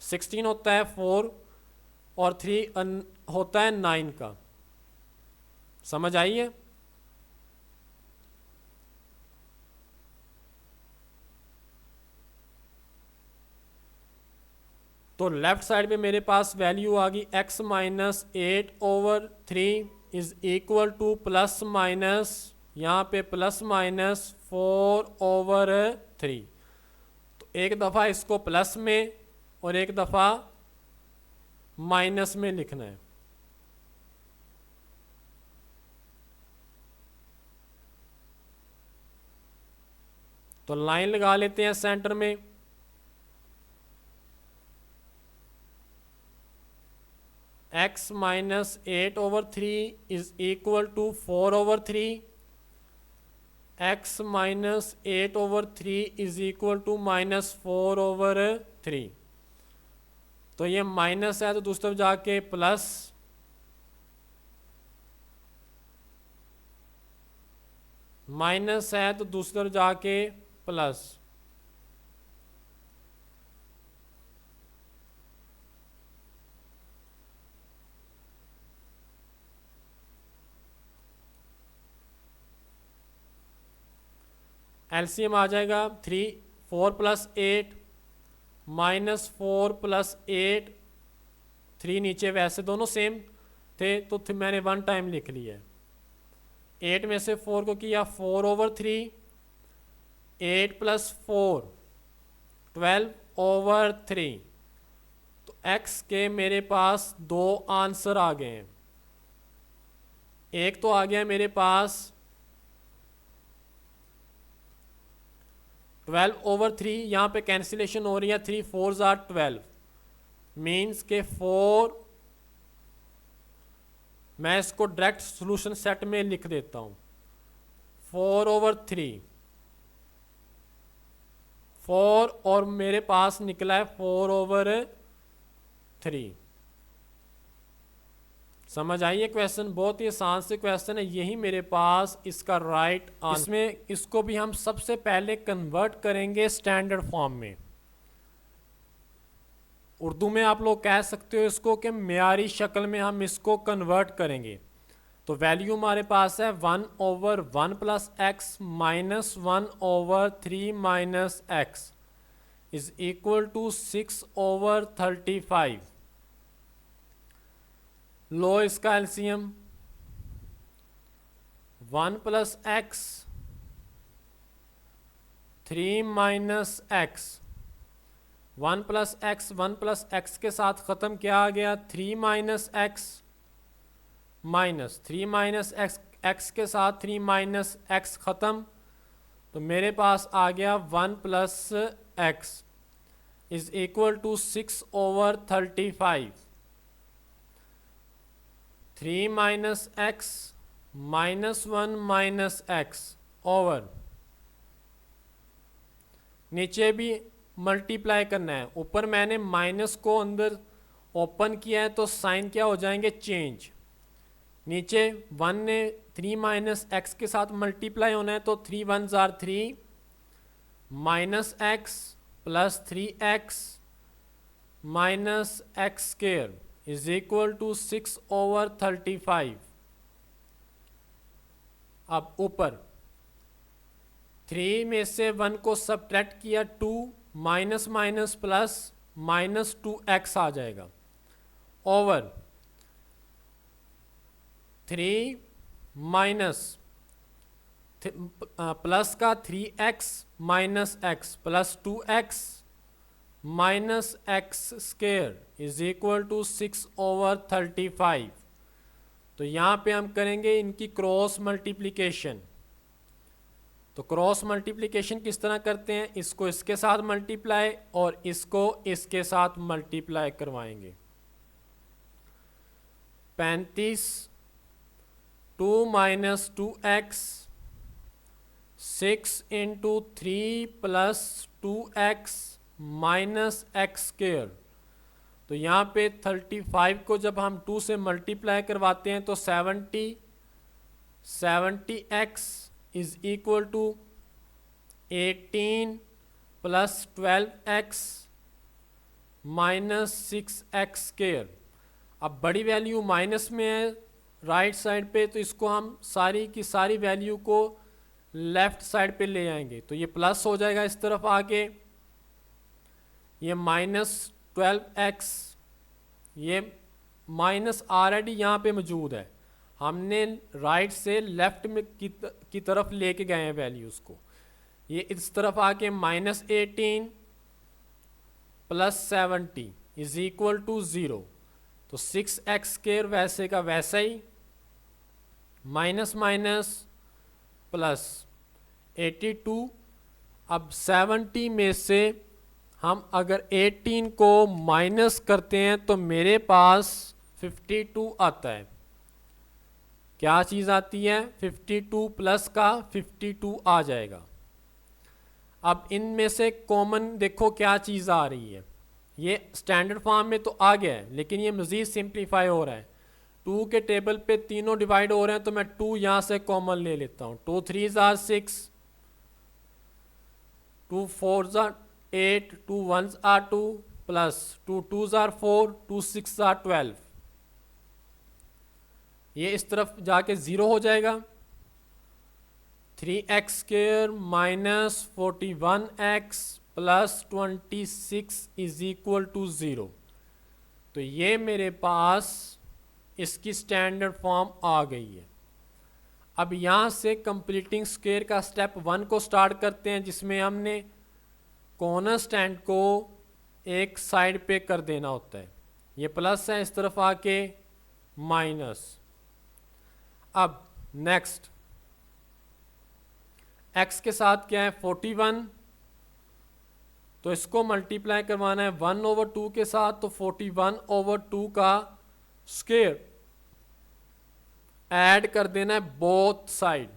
16 होता है 4 और 3 होता है 9 का। समझ आई है? तो लेफ्ट साइड पे मेरे पास वैल्यू आ गई x -8/3 is equal to plus minus, यहाँ पे प्लस माइनस 4/3। तो एक दफ़ा इसको प्लस में और एक दफ़ा माइनस में लिखना है। तो लाइन लगा लेते हैं सेंटर में। x -8/3 is equal to 4/3, x -8/3 is equal to -4/3। तो ये माइनस है तो दूसरी तरफ जाके प्लस, माइनस है तो दूसरी तरफ जाके प्लस। एलसीएम आ जाएगा 4 + 8 -4 + 8, 3 नीचे वैसे दोनों सेम थे तो मैंने 1 टाइम लिख लिया है। 8 में से 4 को किया 4/3, 8 + 4 12/3। तो x के मेरे पास 2 आंसर आ गए हैं। एक तो आ गया मेरे पास 12/3, यहाँ पे कैंसिलेशन हो रही है, 3 4s are 12 मीन्स के 4। मैं इसको डायरेक्ट सॉल्यूशन सेट में लिख देता हूँ 4/3, 4 और मेरे पास निकला है 4/3। समझ आइए क्वेश्चन, बहुत ही आसान से क्वेश्चन है, यही मेरे पास इसका राइट आंसर। इसमें इसको भी हम सबसे पहले कन्वर्ट करेंगे स्टैंडर्ड फॉर्म में। उर्दू में आप लोग कह सकते हो इसको कि म्यारी शक्ल में हम इसको कन्वर्ट करेंगे। तो वैल्यू हमारे पास है 1/1 plus x minus 1/3 minus x is equal to 6/35। लो इसका LCM 1 plus x 3 minus x, 1 plus x के साथ ख़त्म क्या आ गया 3 minus x, minus 3 minus x के साथ 3 माइनस एक्स ख़त्म, तो मेरे पास आ गया 1 plus x is equal to 6/35। 3 minus x minus 1 minus x over, नीचे भी मल्टीप्लाई करना है, ऊपर मैंने माइनस को अंदर ओपन किया है तो साइन क्या हो जाएंगे चेंज। नीचे 1 ने 3 माइनस एक्स के साथ मल्टीप्लाई होना है तो 3 1 जार 3 minus x plus 3x minus x square is equal to 6/35। अब ऊपर 3 में से 1 को सब्ट्रैक्ट किया 2 minus minus plus minus 2x आ जाएगा ओवर 3 माइनस प्लस का 3x minus x plus 2x minus x square is equal to 6/35। तो यहाँ पे हम करेंगे इनकी क्रॉस मल्टीप्लिकेशन। तो क्रॉस मल्टीप्लिकेशन किस तरह करते हैं, इसको इसके साथ मल्टीप्लाई और इसको इसके साथ मल्टीप्लाई करवाएंगे। 35 2 minus 2x 6 into 3 plus 2x minus x square. तो यहाँ पे 35 को जब हम 2 से मल्टीप्लाई करवाते हैं तो 70x is equal to 18 plus 12x minus 6x square. अब बड़ी वैल्यू माइनस में है राइट साइड पे, तो इसको हम सारी की सारी वैल्यू को लेफ्ट साइड पे ले आएंगे, तो ये प्लस हो जाएगा इस तरफ आके, ये माइनस 12x, ये माइनस ऑलरेडी यहाँ पे मौजूद है, हमने राइट से लेफ्ट में की तरफ लेके गए हैं वैल्यूज़ को। ये इस तरफ आके minus 18 plus 70 is equal to 0। तो 6x स्क्वायर वैसे का वैसा ही, माइनस माइनस प्लस 82। अब 70 में से हम अगर 18 को माइनस करते हैं तो मेरे पास 52 आता है। क्या चीज़ आती है 52 प्लस का 52 आ जाएगा। अब इनमें से कॉमन देखो क्या चीज़ आ रही है, ये स्टैंडर्ड फॉर्म में तो आ गया है लेकिन ये मज़ीद सिंप्लीफाई हो रहा है। 2 के टेबल पे तीनों डिवाइड हो रहे हैं तो मैं 2 यहाँ से कॉमन ले लेता हूँ। 2 3 jar 6, 2 4 jar 8, 2 1 are 2 plus 2 2 are 4, 2 6 are 12। ये इस तरफ जाके 0 हो जाएगा। 3x square minus 41x plus 26 is equal to 0। तो ये मेरे पास इसकी स्टैंडर्ड फॉर्म आ गई है। अब यहाँ से कंप्लीटिंग स्क्वायर का स्टेप 1 को स्टार्ट करते हैं, जिसमें हमने कॉर्नर स्टैंड को एक साइड पे कर देना होता है। ये प्लस है, इस तरफ आके माइनस। अब नेक्स्ट x के साथ क्या है 41, तो इसको मल्टीप्लाई करवाना है 1/2 के साथ, तो 41/2 का स्क्वायर ऐड कर देना है बोथ साइड।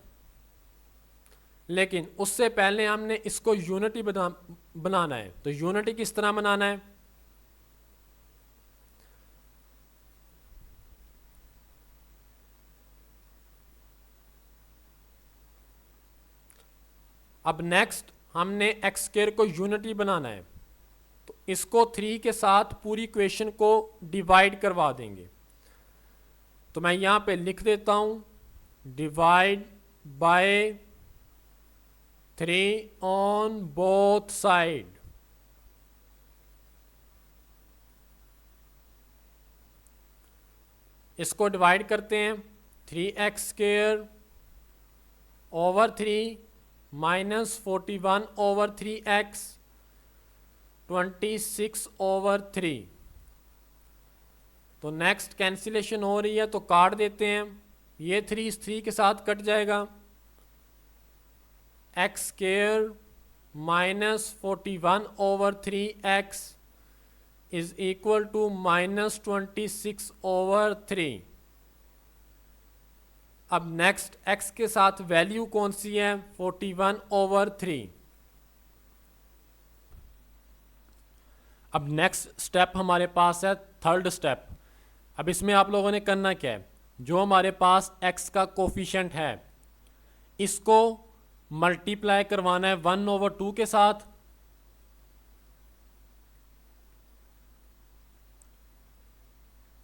लेकिन उससे पहले हमने इसको यूनिटी बनाना है। तो यूनिटी किस तरह बनाना है, अब नेक्स्ट हमने एक्स स्क्वायर को यूनिटी बनाना है, तो इसको 3 के साथ पूरी इक्वेशन को डिवाइड करवा देंगे। तो मैं यहाँ पे लिख देता हूँ divide by 3 on both side. इसको डिवाइड करते हैं 3x square over 3 minus 41 over 3x 26 over 3। तो नेक्स्ट कैंसिलेशन हो रही है तो काट देते हैं, ये 3 इस 3 के साथ कट जाएगा। x square minus 41 over 3x is equal to minus 26 over 3। अब नेक्स्ट x के साथ वैल्यू कौन सी है 41 ओवर 3। अब नेक्स्ट स्टेप हमारे पास है थर्ड स्टेप। अब इसमें आप लोगों ने करना क्या है, जो हमारे पास x का कोफिशिएंट है इसको मल्टीप्लाई करवाना है 1 ओवर 2 के साथ।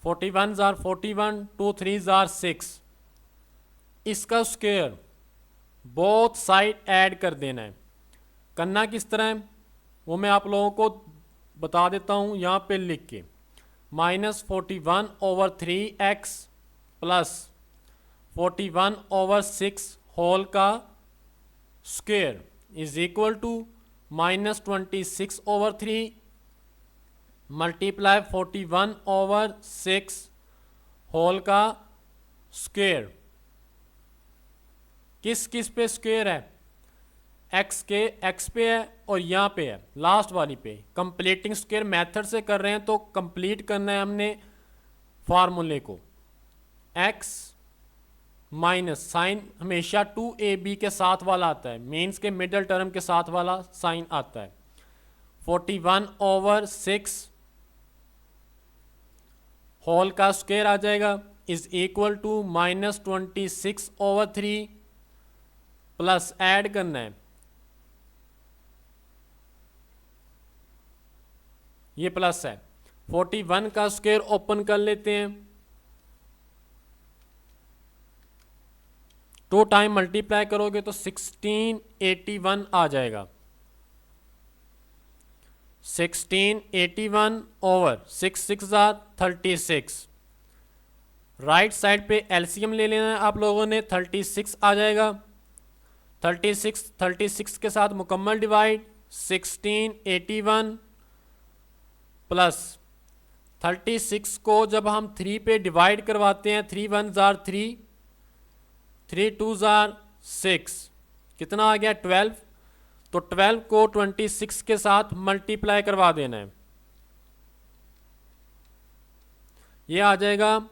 Forty one jar 41, 2 3 jar 6। इसका स्क्वायर बोथ साइड ऐड कर देना है। करना किस तरह है वो मैं आप लोगों को बता देता हूँ यहाँ पे लिख के। -41 over 3x plus 41 over 6 whole का square is equal to -26 over 3 multiply 41 over 6 whole का स्क्वायर। किस किस पे स्क्वायर है, x के x पे है और यहाँ पे है लास्ट वाली पे। कंप्लीटिंग स्क्वायर मेथड से कर रहे हैं तो कंप्लीट करना है हमने फार्मूले को। x माइनस साइन हमेशा 2ab के साथ वाला आता है, मीन्स के मिडल टर्म के साथ वाला साइन आता है। 41 ओवर 6 होल का स्क्वायर आ जाएगा is equal to -26 over 3 plus add करना है ये प्लस है 41 का स्क्वायर ओपन कर लेते हैं, 2 टाइम मल्टीप्लाई करोगे तो 1681 आ जाएगा। 1681 ओवर 6 6 36। राइट साइड पे एलसीएम ले लेना है आप लोगों ने, 36 आ जाएगा। 36 के साथ मुकम्मल डिवाइड 1681 प्लस 36 को जब हम 3 पे डिवाइड करवाते हैं 3 1 जार 3, 3 2 जार 6, कितना आ गया 12। तो 12 को 26 के साथ मल्टीप्लाई करवा देना है, ये आ जाएगा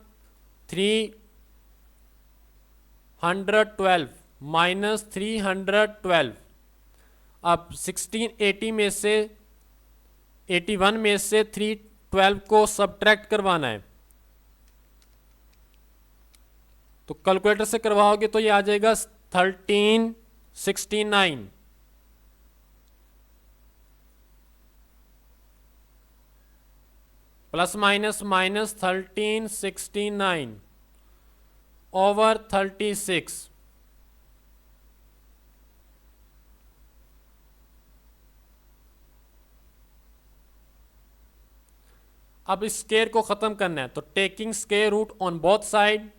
312 माइनस 312। अब 1680 में से 81 में से 312 को सब्ट्रैक्ट करवाना है, तो कैलकुलेटर से करवाओगे तो ये आ जाएगा 1369 प्लस माइनस माइनस 1369 ओवर 36। अब इस स्क्वायर को खत्म करना है तो taking square root on both side,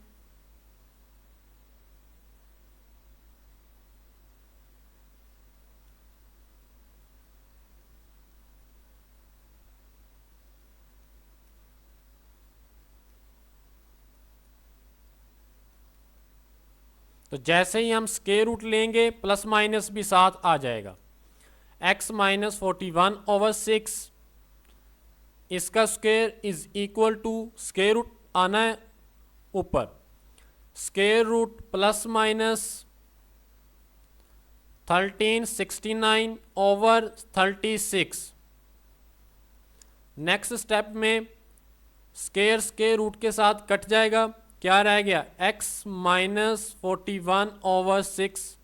तो जैसे ही हम स्क्वायर रूट लेंगे प्लस माइनस भी साथ आ जाएगा। x माइनस 41 ओवर 6 इसका square is equal to square root आना है ऊपर, square root plus minus 1369 over 36। Next step में स्क्वायर रूट के साथ कट जाएगा, क्या रह गया x minus 41 over 6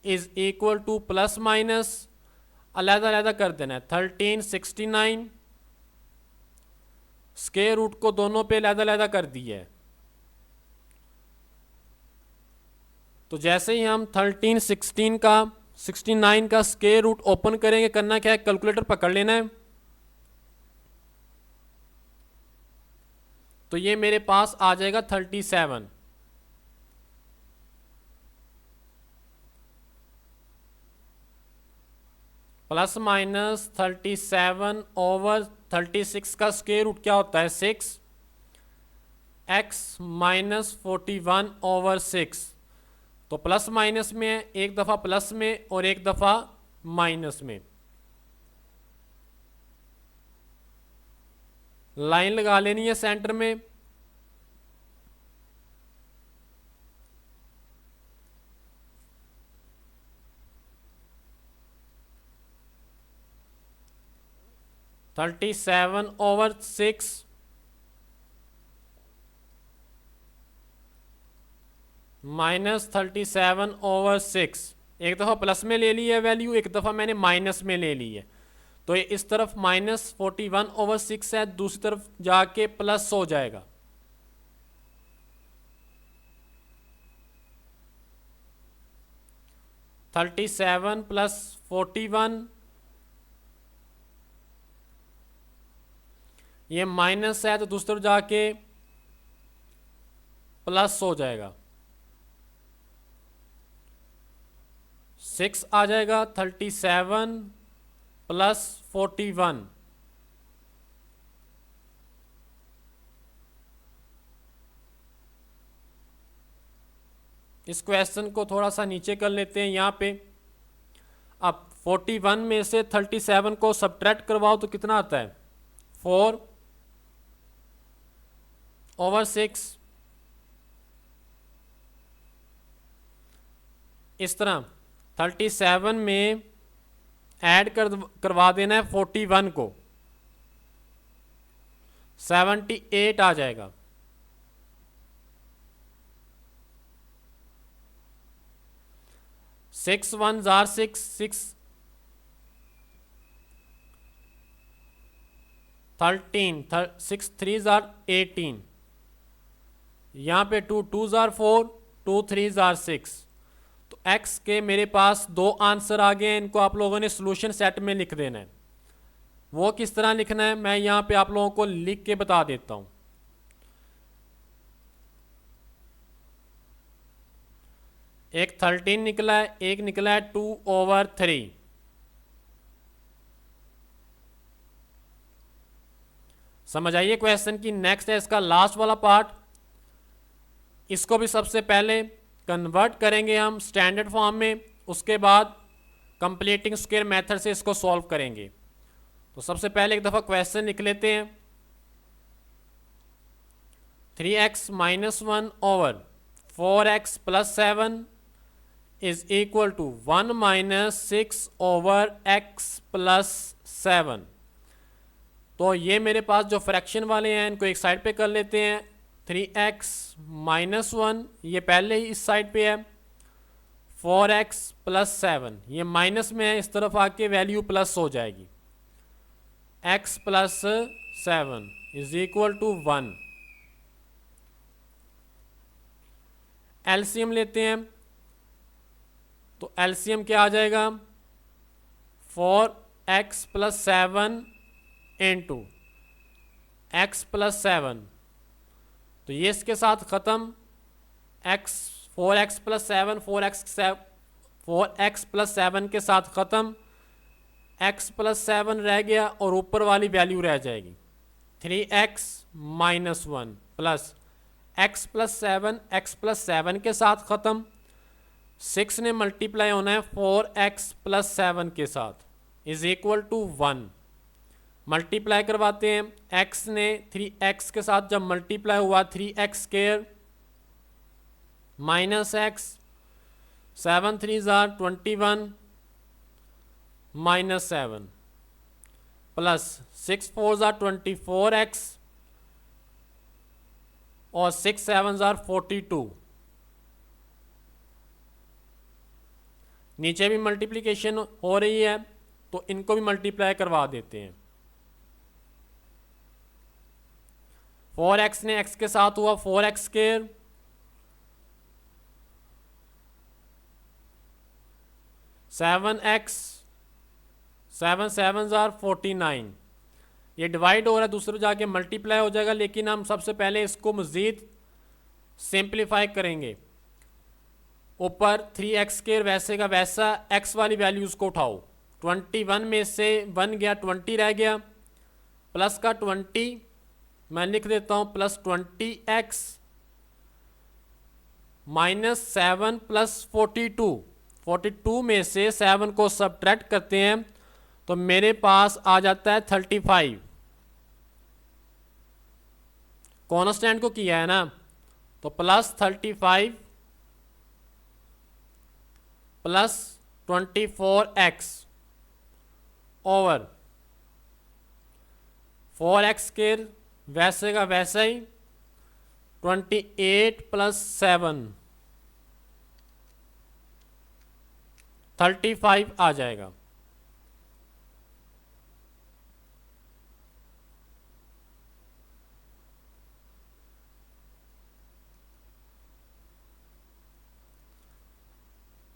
is equal to plus minus अलग-अलग कर देना है 1369 स्क्वायर रूट को दोनों पे अलग-अलग कर दिया है। तो जैसे ही हम 69 का स्क्वायर रूट ओपन करेंगे, करना क्या है, कैलकुलेटर पकड़ लेना है। तो ये मेरे पास आ जाएगा 37 प्लस माइनस 37 ओवर 36 का स्क्वायर रूट क्या होता है 6 x माइनस 41 ओवर 6। तो प्लस माइनस में है, एक दफ़ा प्लस में और एक दफ़ा माइनस में। लाइन लगा लेनी है सेंटर में। Thirty seven over 6 minus 37 over 6। एक दफ़ा प्लस में ले ली है वैल्यू, एक दफ़ा मैंने माइनस में ले ली है। तो ये इस तरफ माइनस 41 ओवर 6 है, दूसरी तरफ जाके प्लस हो जाएगा। थर्टी सेवन प्लस 41, ये माइनस है तो दूसरी तरफ जाके प्लस हो जाएगा। 6 आ जाएगा 37 प्लस 41। इस क्वेश्चन को थोड़ा सा नीचे कर लेते हैं यहाँ पे। अब 41 में से 37 को सब्ट्रैक्ट करवाओ तो कितना आता है 4 ओवर 6। इस तरह 37 में ऐड करवा देना है 41 को, 78 आ जाएगा। Six one jar 6, 13, 6 3 jar 18। यहाँ पे 2 2 जार 4, 2 3 जार 6। तो x के मेरे पास दो आंसर आ गए हैं। इनको आप लोगों ने सॉल्यूशन सेट में लिख देना है। वो किस तरह लिखना है मैं यहाँ पे आप लोगों को लिख के बता देता हूँ। एक 13 निकला है, एक निकला है 2 ओवर 3। समझ आइए क्वेश्चन की। नेक्स्ट है इसका लास्ट वाला पार्ट। इसको भी सबसे पहले कन्वर्ट करेंगे हम स्टैंडर्ड फॉर्म में, उसके बाद कंप्लीटिंग स्क्वायर मेथड से इसको सॉल्व करेंगे। तो सबसे पहले एक दफ़ा क्वेश्चन लिख लेते हैं। 3x minus 1 over 4x plus 7 is equal to 1 minus 6 over x plus 7। तो ये मेरे पास जो फ्रैक्शन वाले हैं इनको एक साइड पे कर लेते हैं। 3x माइनस 1 ये पहले ही इस साइड पे है, 4x प्लस 7 ये माइनस में है, इस तरफ आके वैल्यू प्लस हो जाएगी। x plus 7 is equal to 1। LCM लेते हैं तो एलसीएम क्या आ जाएगा 4x plus 7 into x plus 7। तो ये इसके साथ ख़त्म, x 4x plus 7 4x plus 7 के साथ ख़त्म, x प्लस 7 रह गया और ऊपर वाली वैल्यू रह जाएगी 3x minus 1 plus x plus 7 के साथ ख़त्म। 6 ने मल्टीप्लाई होना है 4x प्लस 7 के साथ इज इक्वल टू 1। मल्टीप्लाई करवाते हैं, x ने 3x के साथ जब मल्टीप्लाई हुआ 3x square minus x 7 3 jar 21 minus 7 plus 6 4 jar 24x और 6 7 जार 42। नीचे भी मल्टीप्लिकेशन हो रही है तो इनको भी मल्टीप्लाई करवा देते हैं। 4x ने x के साथ हुआ 4x स्क्वायर, 7x, 7 7 आर 49। ये डिवाइड हो रहा है, दूसरे जाके मल्टीप्लाई हो जाएगा, लेकिन हम सबसे पहले इसको मज़ीद सिंप्लीफाई करेंगे। ऊपर 3x स्क्वायर वैसे का वैसा, x वाली वैल्यूज़ को उठाओ। 21 में से 1 गया, 20 रह गया, प्लस का 20 मैं लिख देता हूँ, प्लस 20x माइनस 7 प्लस 42 में से 7 को सब्ट्रैक्ट करते हैं तो मेरे पास आ जाता है 35। कॉन्स्टेंट को किया है ना, तो plus 35 plus 24x over 4x square वैसे का वैसा ही, 28 प्लस 7 35 आ जाएगा।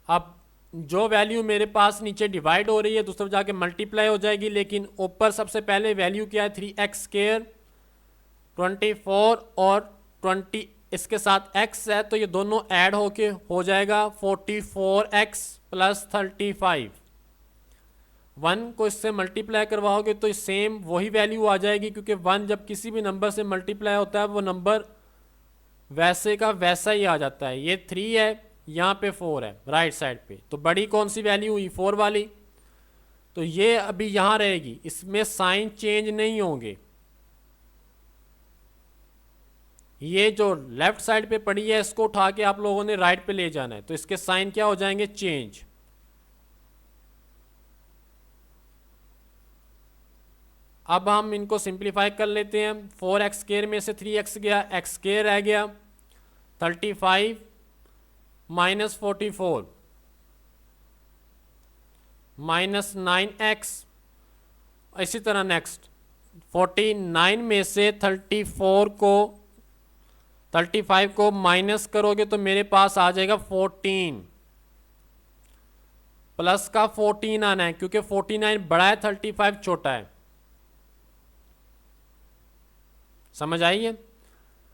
अब जो वैल्यू मेरे पास नीचे डिवाइड हो रही है दूसरी जाके मल्टीप्लाई हो जाएगी, लेकिन ऊपर सबसे पहले वैल्यू क्या है 3x स्क्वायर, 24 और 20 इसके साथ x है, तो ये दोनों ऐड होके हो जाएगा 44x प्लस 35। 1 को इससे मल्टीप्लाई करवाओगे तो सेम वही वैल्यू आ जाएगी, क्योंकि 1 जब किसी भी नंबर से मल्टीप्लाई होता है वो नंबर वैसे का वैसा ही आ जाता है। ये 3 है, यहाँ पे 4 है राइट साइड पे, तो बड़ी कौन सी वैल्यू हुई 4 वाली, तो ये अभी यहाँ रहेगी, इसमें साइन चेंज नहीं होंगे। ये जो लेफ्ट साइड पे पड़ी है इसको उठा के आप लोगों ने राइट पे ले जाना है, तो इसके साइन क्या हो जाएंगे चेंज। अब हम इनको सिंप्लीफाई कर लेते हैं। 4x स्क्वायर में से 3x गया, x स्क्वायर रह गया, 35 माइनस 44 माइनस 9x। इसी तरह नेक्स्ट 49 में से 35 को माइनस करोगे तो मेरे पास आ जाएगा 14, प्लस का 14 आना है क्योंकि 49 बड़ा है 35 छोटा है। समझ आई है?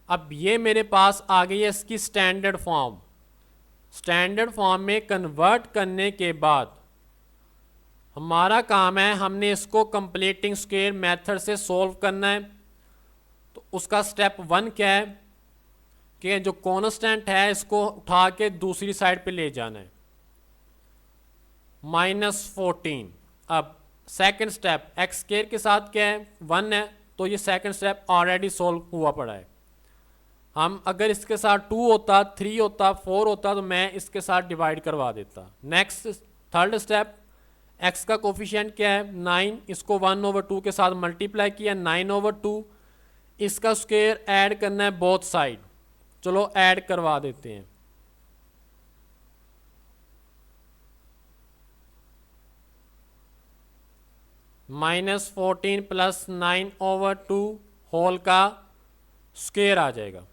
अब ये मेरे पास आ गई है इसकी स्टैंडर्ड फॉर्म। स्टैंडर्ड फॉर्म में कन्वर्ट करने के बाद हमारा काम है हमने इसको कंप्लीटिंग स्क्वायर मेथड से सॉल्व करना है। तो उसका स्टेप 1 क्या है कि जो कॉन्स्टेंट है इसको उठा के दूसरी साइड पे ले जाना है, -14। अब सेकंड स्टेप एक्स स्क्वायर के साथ क्या है 1 है, तो ये सेकंड स्टेप ऑलरेडी सॉल्व हुआ पड़ा है। हम अगर इसके साथ 2 होता, 3 होता, 4 होता तो मैं इसके साथ डिवाइड करवा देता। नेक्स्ट थर्ड स्टेप, x का कोफिशिएंट क्या है 9, इसको 1/2 के साथ मल्टीप्लाई किया 9/2, इसका स्क्वायर ऐड करना है बोथ साइड। चलो ऐड करवा देते हैं। -14 प्लस 9/2 होल का स्क्वायर आ जाएगा।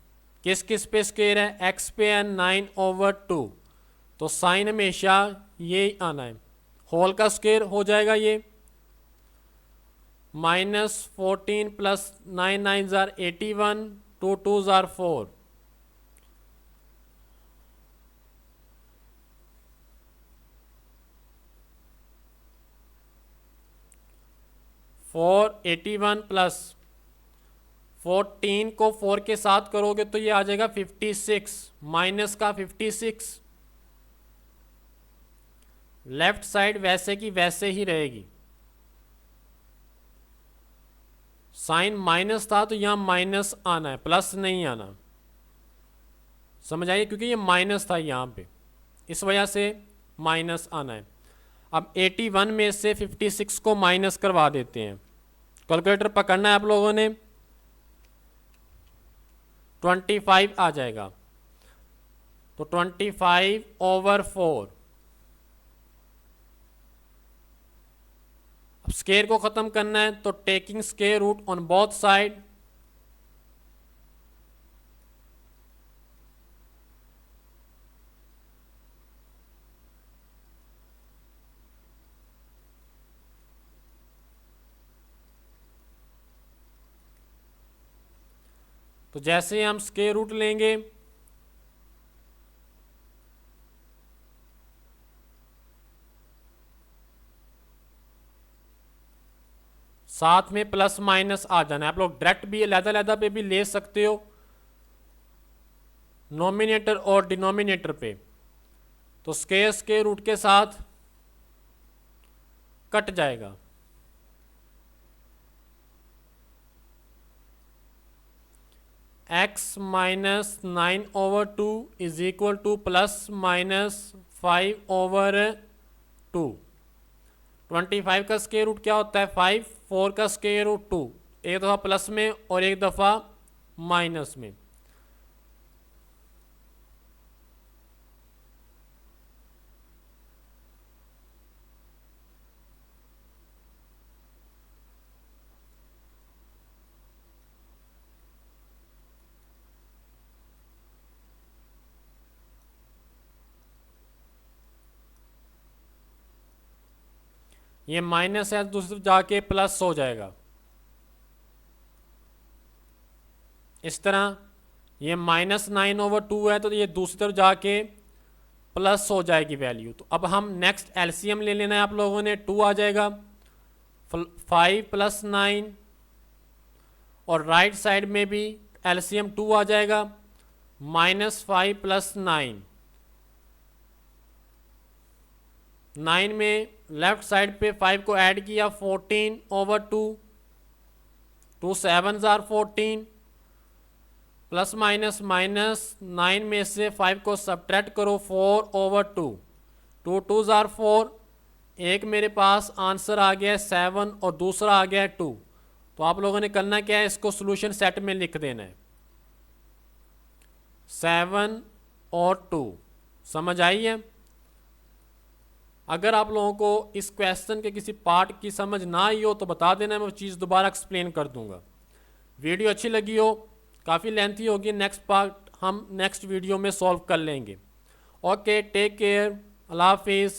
किस किस पे स्क्वायर है, x पे है 9/2, तो साइन हमेशा ये आना है, होल का स्क्वायर हो जाएगा ये। -14 प्लस 9 9 जार 81, 2 2 जार 4, 81 प्लस 14 को 4 के साथ करोगे तो ये आ जाएगा 56, माइनस का 56। लेफ्ट साइड वैसे की वैसे ही रहेगी। साइन माइनस था तो यहाँ माइनस आना है, प्लस नहीं आना। समझ आइए, क्योंकि ये माइनस था यहाँ पे, इस वजह से माइनस आना है। अब 81 में से 56 को माइनस करवा देते हैं। कैलकुलेटर पकड़ना है आप लोगों ने, 25 आ जाएगा। तो 25/4 अब स्केयर को ख़त्म करना है तो taking square root on both side, तो जैसे हम स्केयर रूट लेंगे साथ में प्लस माइनस आ जाना है। आप लोग डायरेक्ट भी अलग-अलग पे भी ले सकते हो, नोमिनेटर और डिनोमिनेटर पे। तो स्केयर रूट के साथ कट जाएगा। x minus 9/2 is equal to plus minus 5/2। 25 का स्केयर रूट क्या होता है 5, 4 का स्केयर रूट 2, एक दफ़ा प्लस में और एक दफ़ा माइनस में। ये माइनस है, दूसरी तरफ जाके प्लस हो जाएगा। इस तरह ये -9/2 है तो ये दूसरी तरफ जाके प्लस हो जाएगी वैल्यू। तो अब हम नेक्स्ट एलसीएम ले लेना है आप लोगों ने। 2 आ जाएगा, 5 + 9, और राइट साइड में भी एलसीएम 2 आ जाएगा, -5 + 9। 9 में लेफ्ट साइड पे 5 को ऐड किया, 14/2, 2 7s are 14, plus minus minus 9 में से 5 को सब्ट्रैक्ट करो, 4/2, 2 2s are 4, एक मेरे पास आंसर आ गया है 7 और दूसरा आ गया है 2। तो आप लोगों ने करना क्या है, इसको सोल्यूशन सेट में लिख देना है, 7 और 2। समझ आई है? अगर आप लोगों को इस क्वेश्चन के किसी पार्ट की समझ ना आई हो तो बता देना, मैं वो चीज़ दोबारा एक्सप्लेन कर दूंगा। वीडियो अच्छी लगी हो, काफ़ी लेंथी होगी, नेक्स्ट पार्ट हम नेक्स्ट वीडियो में सॉल्व कर लेंगे। ओके, टेक केयर, अल्लाह हाफिज़।